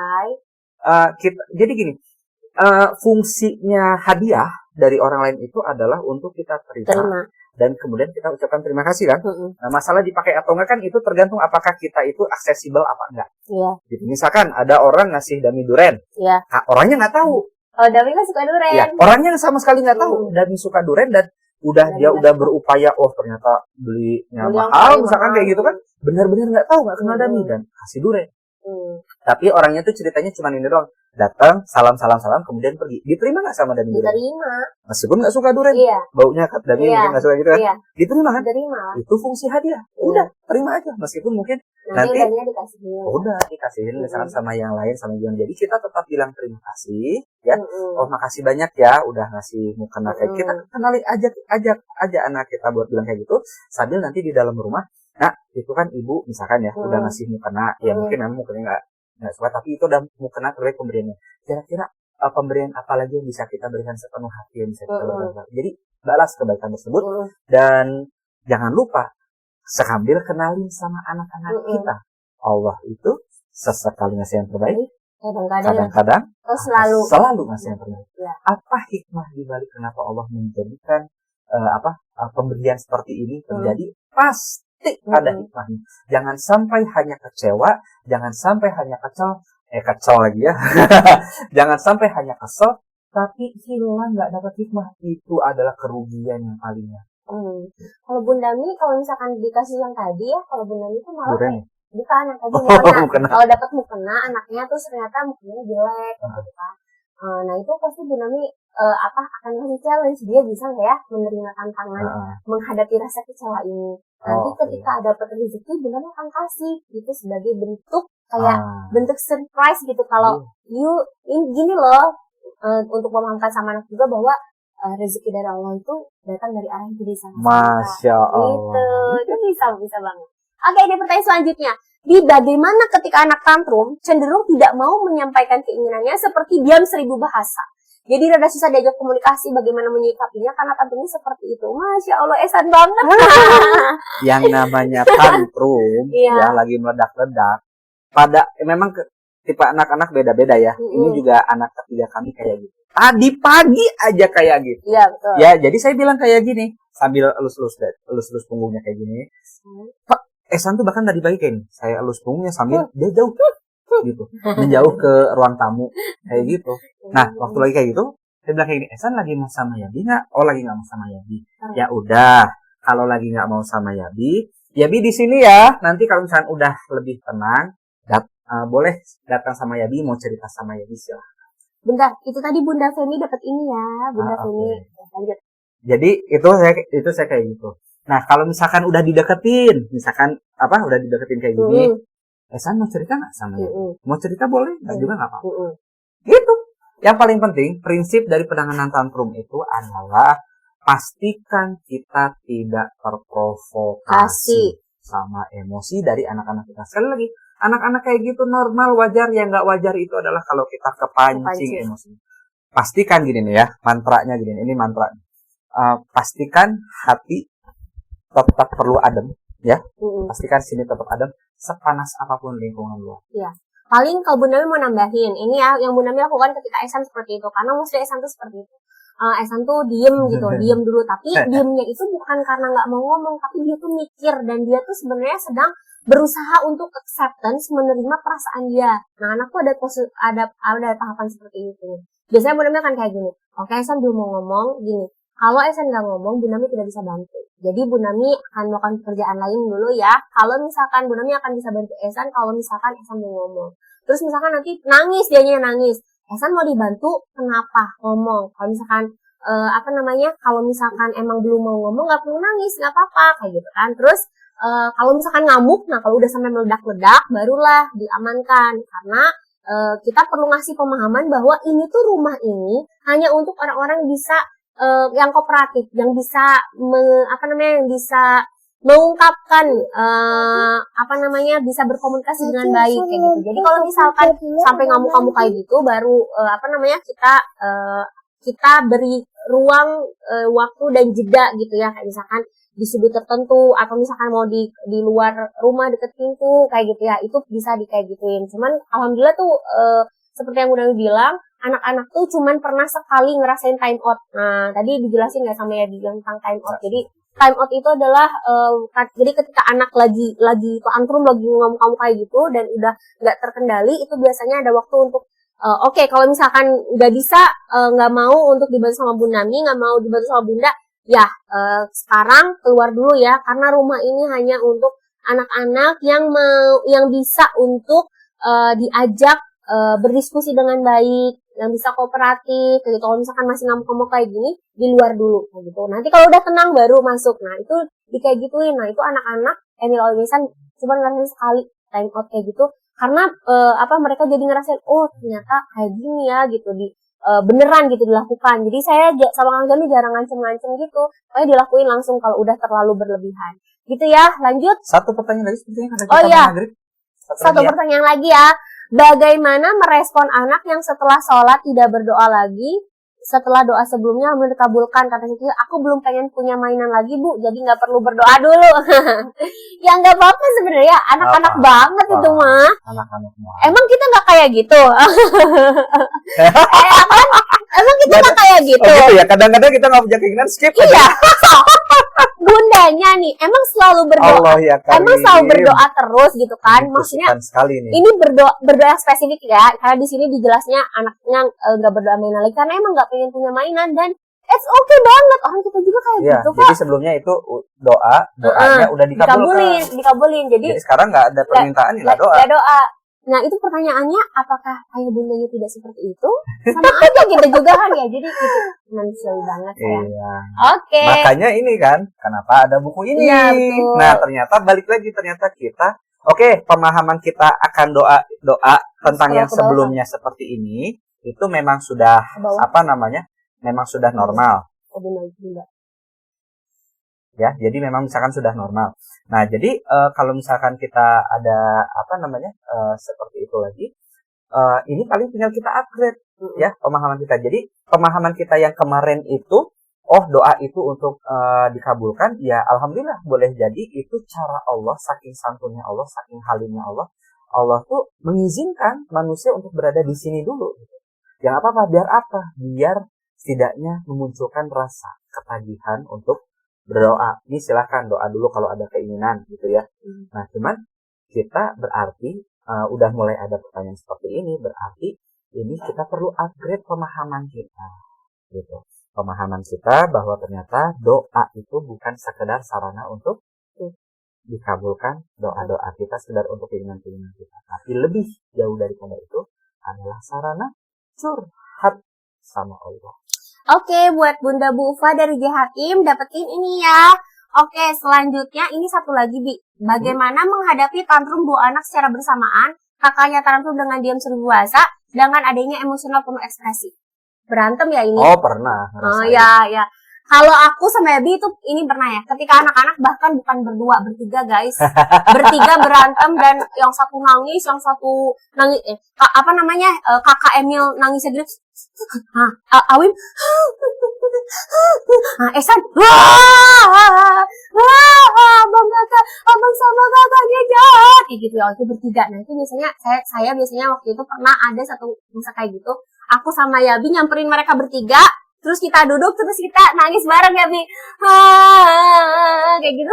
Jadi gini, fungsinya hadiah dari orang lain itu adalah untuk kita terima. Dan kemudian kita ucapkan terima kasih kan. Nah, masalah dipakai atau enggak kan itu tergantung apakah kita itu aksesibel apa enggak. Gitu. Misalkan ada orang ngasih dami duren, orangnya nggak tahu. Oh, Dami kan suka duren. Ya, orangnya sama sekali nggak tahu Dami suka duren dan dia udah berupaya, ternyata belinya mahal, misalkan kayak gitu kan, benar-benar nggak tahu, nggak kenal Dami dan kasih duren. Tapi orangnya tuh ceritanya cuma ini doang, datang salam, kemudian pergi. Diterima nggak sama Dami duren? Diterima. Meskipun nggak suka duren, baunya Dami mungkin nggak suka gitu kan? Diterima kan? Diterima. Itu fungsi hadiah. Udah, terima aja. Meskipun mungkin nanti dikasihin misalkan sama yang lain, sama yang jadi kita tetap bilang terima kasih ya. Makasih banyak ya udah ngasih mukena kayak kita kenalin ajak anak kita buat bilang kayak gitu sambil nanti di dalam rumah. Nah itu kan ibu misalkan ya udah ngasih mukena, ya mungkin memang mukena nggak suka, tapi itu udah mukena terbaik pemberiannya. Kira-kira pemberian apa lagi yang bisa kita berikan sepenuh hati yang bisa kita berikan? Jadi balas kebaikan tersebut dan jangan lupa sambil kenalin sama anak-anak kita, Allah itu sesekali ngasih yang terbaik, kadang-kadang selalu ngasih yang terbaik. Apa hikmah dibalik kenapa Allah menjadikan pemberian seperti ini terjadi? Pasti ada hikmahnya. Jangan sampai hanya kecewa, jangan sampai hanya kecel lagi ya. Jangan sampai hanya kesel, tapi hilang nggak dapat hikmah. Itu adalah kerugian yang palingnya. Kalau Bunda Mi, kalau misalkan dikasih yang tadi ya, kalau Bunda Mi itu malah bukan yang tadi mukena. Kalau dapat mukena, anaknya tuh ternyata mukenanya jelek gitu kan. Nah itu pasti Bunda Mi akan ngasih challenge, dia bisa nggak ya menerima tantangan menghadapi rasa kecewa ini. Nanti ketika dapat rezeki, Bunda Mi akan kasih itu sebagai bentuk kayak bentuk surprise gitu. Kalau ini gini loh, untuk memahamkan sama anak juga bahwa rezeki dari Allah itu datang dari arah yang tidak sama. Masya Allah. Itu bisa banget. Oke, ini pertanyaan selanjutnya. Di bagaimana ketika anak tantrum cenderung tidak mau menyampaikan keinginannya seperti diam 1000 bahasa. Jadi rada susah diajak komunikasi bagaimana menyikapinya karena tantrumnya seperti itu. Masya Allah, esan banget. Yang namanya tantrum, ya lagi meledak-ledak. Memang tipe anak-anak beda-beda ya. Ini juga anak ketiga kami kayak gitu. Tadi pagi aja kayak gitu. Iya, betul. Ya, jadi saya bilang kayak gini, sambil elus-elus punggungnya kayak gini. Ehsan tuh bahkan tadi pagi kayak nih, saya elus punggungnya sambil dia jauh gitu, menjauh ke ruang tamu kayak gitu. Nah waktu lagi kayak gitu, saya bilang kayak gini, Ehsan lagi mau sama Yabi nggak? Oh lagi nggak mau sama Yabi. Ya udah, kalau lagi nggak mau sama Yabi, Yabi di sini ya. Nanti kalau misalnya udah lebih tenang, boleh datang sama Yabi, mau cerita sama Yabi silahkan. Bentar, itu tadi Bunda Femi dapat ini ya, Bunda Femi. Lanjut. Jadi itu saya kayak gitu. Nah kalau misalkan udah dideketin, misalkan udah dideketin kayak gini, Ehsan mau cerita nggak sama Yabi? Mau cerita boleh, nggak juga nggak apa-apa. Gitu. Yang paling penting prinsip dari penanganan tantrum itu adalah pastikan kita tidak terprovokasi sama emosi dari anak-anak kita. Sekali lagi, anak-anak kayak gitu normal, wajar. Yang nggak wajar itu adalah kalau kita kepancing emosi. Pastikan gini nih ya, mantranya gini. Ini mantra. Pastikan hati tetap perlu adem, ya. Pastikan sini tetap adem, sepanas apapun lingkungan luar. Iya. Paling kalau Bunda mau nambahin, ini ya yang Bunda lakukan ketika Ehsan seperti itu. Karena maksudnya Ehsan tuh seperti itu. Ehsan tuh diem gitu, diem dulu. Tapi diemnya itu bukan karena nggak mau ngomong, tapi dia tuh mikir. Dan dia tuh sebenarnya sedang berusaha untuk acceptance, menerima perasaan dia. Nah, anak tuh ada tahapan seperti itu. Biasanya Bunda kan kayak gini, oke Ehsan belum mau ngomong, gini. Kalau Ehsan nggak ngomong, Bu Nami tidak bisa bantu. Jadi Bu Nami akan melakukan pekerjaan lain dulu ya. Kalau misalkan Bu Nami akan bisa bantu Ehsan, kalau misalkan Ehsan mau ngomong. Terus misalkan nanti nangis, dianya nangis. Ehsan mau dibantu, kenapa? Ngomong. Kalau misalkan, kalau misalkan emang belum mau ngomong, nggak perlu nangis, nggak apa-apa. Kayak gitu kan. Terus, kalau misalkan ngamuk, nah kalau udah sampai meledak-ledak, barulah diamankan. Karena kita perlu ngasih pemahaman bahwa ini tuh rumah ini hanya untuk orang-orang bisa yang kooperatif, yang bisa yang bisa mengungkapkan bisa berkomunikasi dengan baik kayak gitu. Jadi kalau misalkan sampai ngamuk-ngamuk kayak gitu, baru kita beri ruang waktu dan jeda gitu ya, kayak misalkan di sudut tertentu atau misalkan mau di luar rumah deket pintu kayak gitu ya, itu bisa kayak gituin. Cuman alhamdulillah tuh seperti yang udah bilang, anak-anak tuh cuman pernah sekali ngerasain time out. Nah, tadi dijelasin nggak sama Yadi tentang time out. Jadi time out itu adalah jadi ketika anak lagi tantrum, lagi ngomong-ngomong kayak gitu dan udah nggak terkendali, itu biasanya ada waktu untuk kalau misalkan nggak bisa, nggak mau untuk dibantu sama Bu Nami, nggak mau dibantu sama Bunda, ya sekarang keluar dulu ya, karena rumah ini hanya untuk anak-anak yang bisa untuk diajak berdiskusi dengan baik, yang bisa kooperatif gitu. Kalau misalkan masih ngamuk-ngamuk kayak gini, di luar dulu kayak gitu. Nanti kalau udah tenang baru masuk. Nah, itu kayak gituin. Nah, itu anak-anak Emil Olmisan cuma ngerasain sekali time out kayak gitu. Karena mereka jadi ngerasain, oh ternyata kayak gini ya gitu, beneran gitu dilakukan. Jadi saya sama Kang Jami jarang ngancem-ngancem gitu. Pokoknya dilakuin langsung kalau udah terlalu berlebihan. Gitu ya, lanjut. Satu pertanyaan lagi sepertinya ada kita maghrib. Satu pertanyaan lagi ya. Bagaimana merespon anak yang setelah sholat tidak berdoa lagi, setelah doa sebelumnya belum dikabulkan? Katanya, aku belum pengen punya mainan lagi Bu, jadi nggak perlu berdoa dulu. Ya nggak apa-apa sebenarnya, anak-anak banget itu mah. Emang kita nggak kayak gitu? Emang kita nggak kayak gitu? Oh gitu ya, kadang-kadang kita nggak punya keinginan skip. Iya. Bundanya nih emang selalu berdoa, emang selalu berdoa terus gitu kan? Maksudnya ini berdoa spesifik ya, karena di sini dijelasnya anaknya nggak berdoa mainan lagi karena emang nggak pengen punya mainan, dan it's okay banget, orang kita juga kayak gitu kok. Jadi sebelumnya itu doanya udah dikabulin. Jadi sekarang nggak ada permintaan, nggak doa. Nah, itu pertanyaannya, apakah ayah bundanya tidak seperti itu? Sama aja kita juga kan ya. Jadi itu manusiawi banget ya. Iya. Oke. Makanya ini kan, kenapa ada buku ini? Iya, betul. Nah, balik lagi ternyata kita, pemahaman kita akan doa tentang yang sebelumnya seperti ini, itu memang sudah memang sudah normal. Ya, jadi memang misalkan sudah normal. Nah, jadi kalau misalkan kita ada seperti itu lagi, ini paling tinggal kita upgrade ya pemahaman kita. Jadi pemahaman kita yang kemarin itu, doa itu untuk dikabulkan, ya alhamdulillah boleh jadi itu cara Allah, saking santunnya Allah, saking halimnya Allah. Allah tuh mengizinkan manusia untuk berada di sini dulu. Gitu. Ya apa-apa, biar setidaknya memunculkan rasa ketagihan untuk berdoa. Ini silahkan doa dulu kalau ada keinginan gitu ya. Nah, cuman kita berarti udah mulai ada pertanyaan seperti ini, berarti ini kita perlu upgrade pemahaman kita gitu. Pemahaman kita bahwa ternyata doa itu bukan sekedar sarana untuk dikabulkan doa-doa kita, sekedar untuk keinginan-keinginan kita, tapi lebih jauh daripada itu adalah sarana curhat sama Allah. Oke, buat Bunda Bu Ufa dari Jahatim dapetin ini ya. Oke, selanjutnya ini satu lagi, Bi. Bagaimana menghadapi tantrum dua anak secara bersamaan? Kakaknya tantrum dengan diam seribu bahasa, dengan adanya emosional penuh ekspresi. Berantem ya ini? Oh, pernah. Oh ya, ya. Kalau aku sama Yabi itu ini pernah ya. Ketika anak-anak bahkan bukan berdua, bertiga guys. Bertiga berantem dan yang satu nangis, yang satu nangis. Kakak Emil nangisnya gitu. Awim. Esan. Abang sama kakaknya jahat. Kayak gitu ya, itu bertiga. Nah itu biasanya saya biasanya waktu itu pernah ada satu masa kayak gitu. Aku sama Yabi nyamperin mereka bertiga. Terus kita duduk, terus kita nangis bareng ya, Bi. Kayak gitu.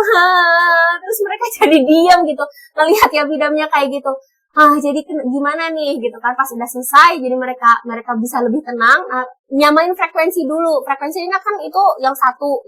Terus mereka jadi diam gitu. Ngelihat ya bidamnya kayak gitu. Jadi gimana nih gitu kan. Pas udah selesai, jadi mereka bisa lebih tenang. Nyamain frekuensi dulu. Frekuensinya kan itu yang satu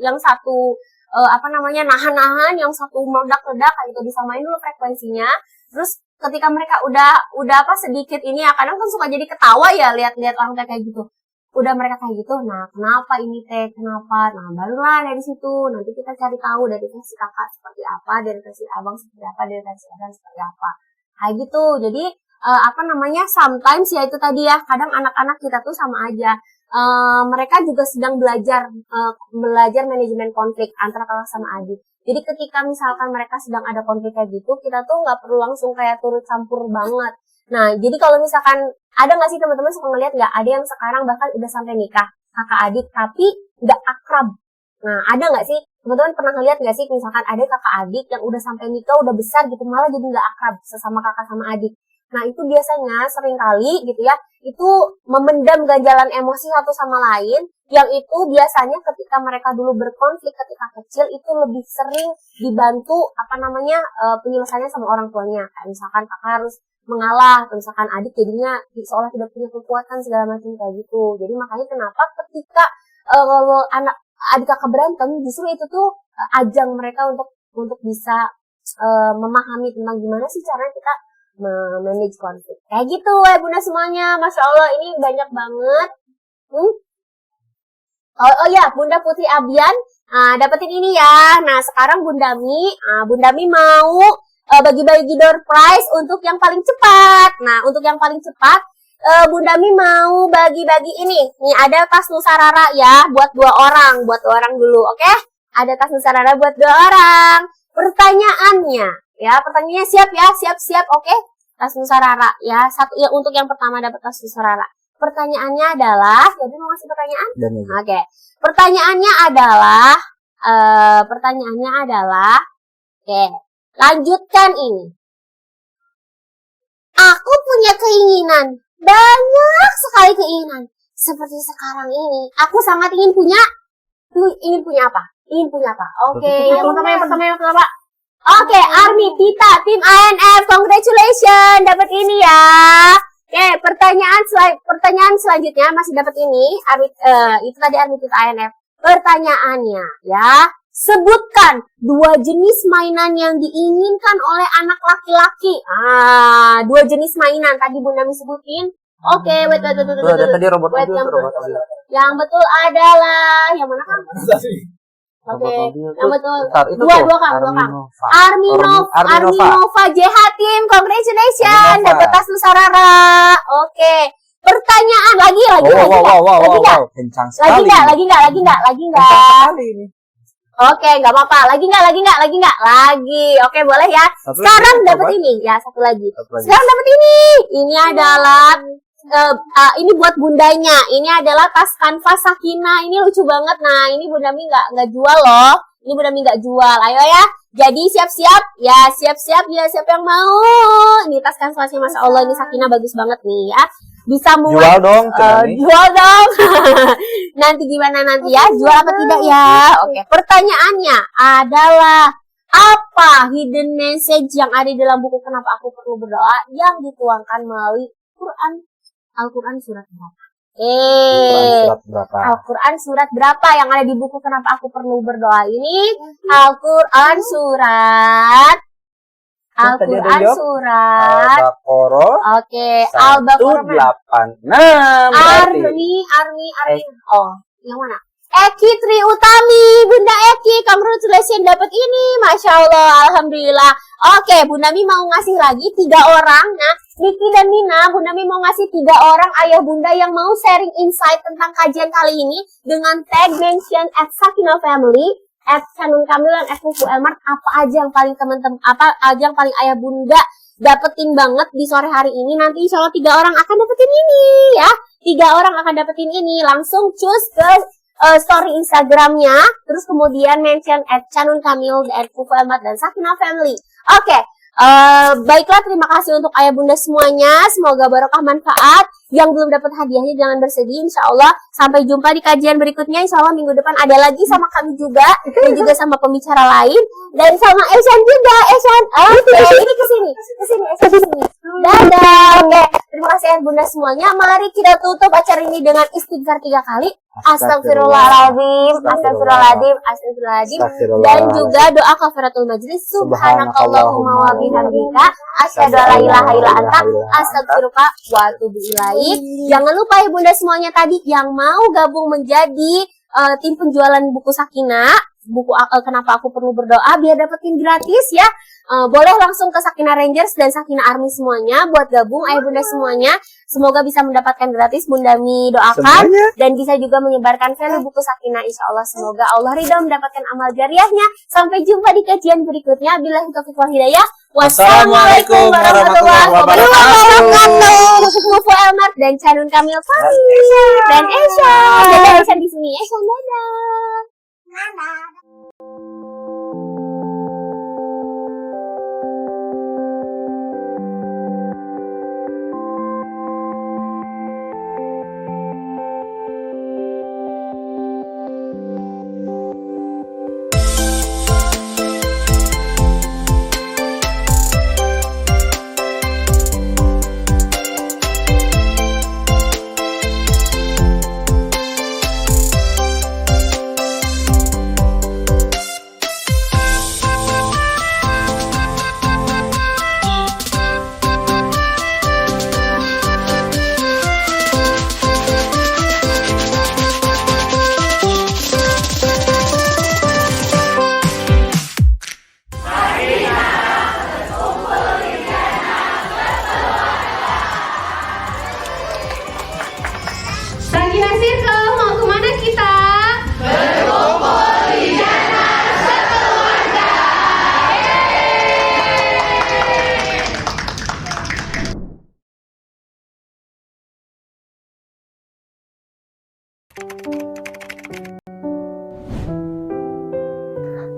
nahan-nahan, yang satu meledak-ledak kayak gitu. Disamain dulu frekuensinya. Terus ketika mereka udah sedikit ini ya, kadang kan suka jadi ketawa ya lihat-lihat orang kayak gitu. Udah mereka kayak gitu, nah kenapa ini teh, kenapa? Nah barulah dari situ, nanti kita cari tahu dari versi kakak seperti apa, dari versi abang seperti apa, dari versi abang seperti apa. Kayak gitu, jadi sometimes ya itu tadi ya, kadang anak-anak kita tuh sama aja. Mereka juga sedang belajar manajemen konflik antara kakak sama adik. Jadi ketika misalkan mereka sedang ada konflik kayak gitu, kita tuh nggak perlu langsung kayak turut campur banget. Nah, jadi kalau misalkan ada nggak sih teman-teman suka ngeliat nggak ada yang sekarang bahkan udah sampai nikah kakak adik tapi nggak akrab. Nah, ada nggak sih teman-teman pernah ngeliat nggak sih misalkan ada kakak adik yang udah sampai nikah udah besar gitu malah jadi nggak akrab sesama kakak sama adik. Nah, itu biasanya seringkali gitu ya itu memendam ganjalan emosi satu sama lain yang itu biasanya ketika mereka dulu berkonflik ketika kecil itu lebih sering dibantu penyelesaiannya sama orang tuanya. Kayak misalkan kakak harus mengalah, atau misalkan adik jadinya seolah tidak punya kekuatan segala macam kayak gitu. Jadi makanya kenapa ketika anak adik kakak berantem justru itu tuh ajang mereka untuk bisa memahami tentang gimana sih caranya kita manage konflik. Kayak gitu Bunda semuanya. Masya Allah ini banyak banget. Oh ya, Bunda Putri Abian dapetin ini ya. Nah, sekarang Bunda Mi mau bagi-bagi door prize untuk yang paling cepat. Nah, untuk yang paling cepat, Bunda Mi mau bagi-bagi ini. Nih, ada tas Nusarara ya, buat 2 orang. Buat 2 orang dulu, oke? Ada tas Nusarara buat 2 orang. Pertanyaannya, ya, pertanyaannya siap ya, siap, oke? Tas Nusarara, ya. Satu ya untuk yang pertama dapat tas Nusarara. Pertanyaannya adalah, jadi mau ngasih pertanyaan? Oke. Pertanyaannya adalah, oke. Lanjutkan ini. Aku punya keinginan. Banyak sekali keinginan. Seperti sekarang ini. Aku sangat ingin punya apa? Oke. Yang pertama. Oke, Army, Tita, tim ANF. Congratulations. Dapat ini ya. Oke, pertanyaan selanjutnya masih dapat ini. Itu tadi Army, Tita, ANF. Pertanyaannya ya. Sebutkan 2 jenis mainan yang diinginkan oleh anak laki-laki. 2 jenis mainan tadi Bunda sebutin. Oke, wait. Tadi robot mobil. Yang betul adalah yang mana kan? Oke, yang betul. Dua Kang. Army Nova Jahatim, congratulations dapat tas Nusarara. Oke. Pertanyaan lagi. Wow. Kencang sekali. Lagi enggak? Oke, nggak apa-apa. Lagi. Oke, boleh ya. Sekarang dapat ini. Ya, satu lagi. Sekarang dapat ini. Ini adalah ini buat bundanya. Ini adalah tas kanvas Sakinah. Ini lucu banget. Nah, ini Bunda Mi nggak jual loh. Ini Bunda Mi nggak jual. Ayo ya. Jadi siap-siap. Ya, siap-siap. Ya, siapa yang mau? Ini tas kanvasnya, Masya Allah. Ini Sakinah bagus banget nih ya. bisa muat. Jual dong, Tsunami. Jual dong. Nanti gimana nanti ya? Jual apa tidak ya? Oke, pertanyaannya adalah apa hidden message yang ada dalam buku Kenapa Aku Perlu Berdoa yang dituangkan melalui Quran? Al-Quran surat berapa? Al-Quran surat berapa yang ada di buku Kenapa Aku Perlu Berdoa ini? Al-Quran surat Al-Baqarah. Oke, Al-Baqarah 186. Army. Oh, yang mana? Eki Tri Utami, Bunda Eki, congratulations dapat ini, Masya Allah, Alhamdulillah. Oke, Bunda Mi mau ngasih lagi 3 orang. Nah, Niki dan Nina, Bunda Mi mau ngasih 3 orang ayah bunda yang mau sharing insight tentang kajian kali ini dengan tag mention @Sakinah_family, @Canun Kamil dan @Fufu Elmart. Apa aja yang paling teman-teman, apa aja yang paling ayah bunda dapetin banget di sore hari ini. Nanti insya Allah 3 orang akan dapetin ini ya. 3 orang akan dapetin ini. Langsung choose ke story Instagramnya, terus kemudian mention @Canun Kamil, @Fufu Elmart dan Sakinah Family. Oke, baiklah, terima kasih untuk ayah bunda semuanya. Semoga barokah manfaat. Yang belum dapat hadiahnya jangan bersedih. Insya Allah sampai jumpa di kajian berikutnya. Insya Allah minggu depan ada lagi sama kami juga dan juga sama pembicara lain dan sama Eshan juga. Eshan, ini kesini Eshan kesini. Dadah. Oke, terima kasih ayah bunda semuanya. Mari kita tutup acara ini dengan istighfar 3 kali. Astagfirullahaladzim, dan juga doa kafaratul majlis. Subhanakallahumma wa bihamdika, asyhadu an la ilaha illa anta, astaghfiruka wa atubu ilaik. Jangan lupa ya bunda semuanya tadi yang mau gabung menjadi tim penjualan buku Sakinah, buku Kenapa Aku Perlu Berdoa, biar dapetin gratis ya. Boleh langsung ke Sakinah Rangers dan Sakinah Army semuanya buat gabung ayah bunda semuanya. Semoga bisa mendapatkan gratis. Bunda Mi doakan semuanya. Dan bisa juga menyebarkan value buku Sakinah, insya Allah. Semoga Allah ridha mendapatkan amal jariahnya. Sampai jumpa di kajian berikutnya. Billahi taufiq wal hidayah. Wassalamualaikum warahmatullahi wabarakatuh. Fufu Elmart dan Canun Kamil dan Esha. Dadah Esha di sini. Esha dadah.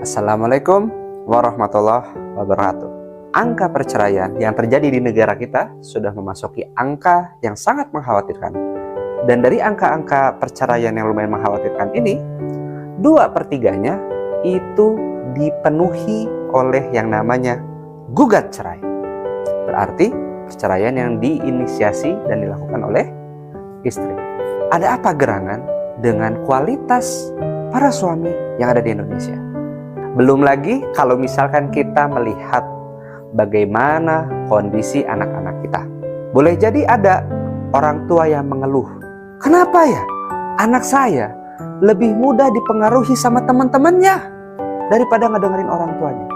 Assalamualaikum warahmatullahi wabarakatuh. Angka perceraian yang terjadi di negara kita sudah memasuki angka yang sangat mengkhawatirkan. Dan dari angka-angka perceraian yang lumayan mengkhawatirkan ini, 2/3-nya itu dipenuhi oleh yang namanya gugat cerai. Berarti perceraian yang diinisiasi dan dilakukan oleh istri. Ada apa gerangan dengan kualitas para suami yang ada di Indonesia? Belum lagi kalau misalkan kita melihat bagaimana kondisi anak-anak kita. Boleh jadi ada orang tua yang mengeluh, kenapa ya anak saya lebih mudah dipengaruhi sama teman-temannya daripada ngedengerin orang tuanya.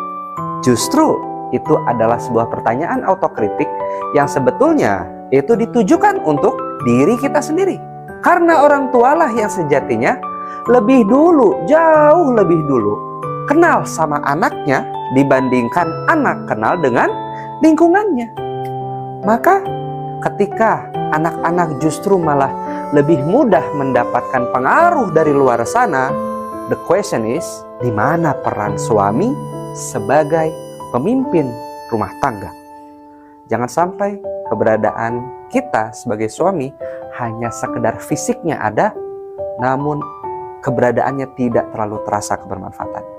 Justru itu adalah sebuah pertanyaan autokritik yang sebetulnya itu ditujukan untuk diri kita sendiri. Karena orang tualah yang sejatinya lebih dulu, jauh lebih dulu kenal sama anaknya dibandingkan anak kenal dengan lingkungannya. Maka ketika anak-anak justru malah lebih mudah mendapatkan pengaruh dari luar sana, the question is, di mana peran suami sebagai pemimpin rumah tangga? Jangan sampai keberadaan kita sebagai suami hanya sekedar fisiknya ada, namun keberadaannya tidak terlalu terasa kebermanfaatannya.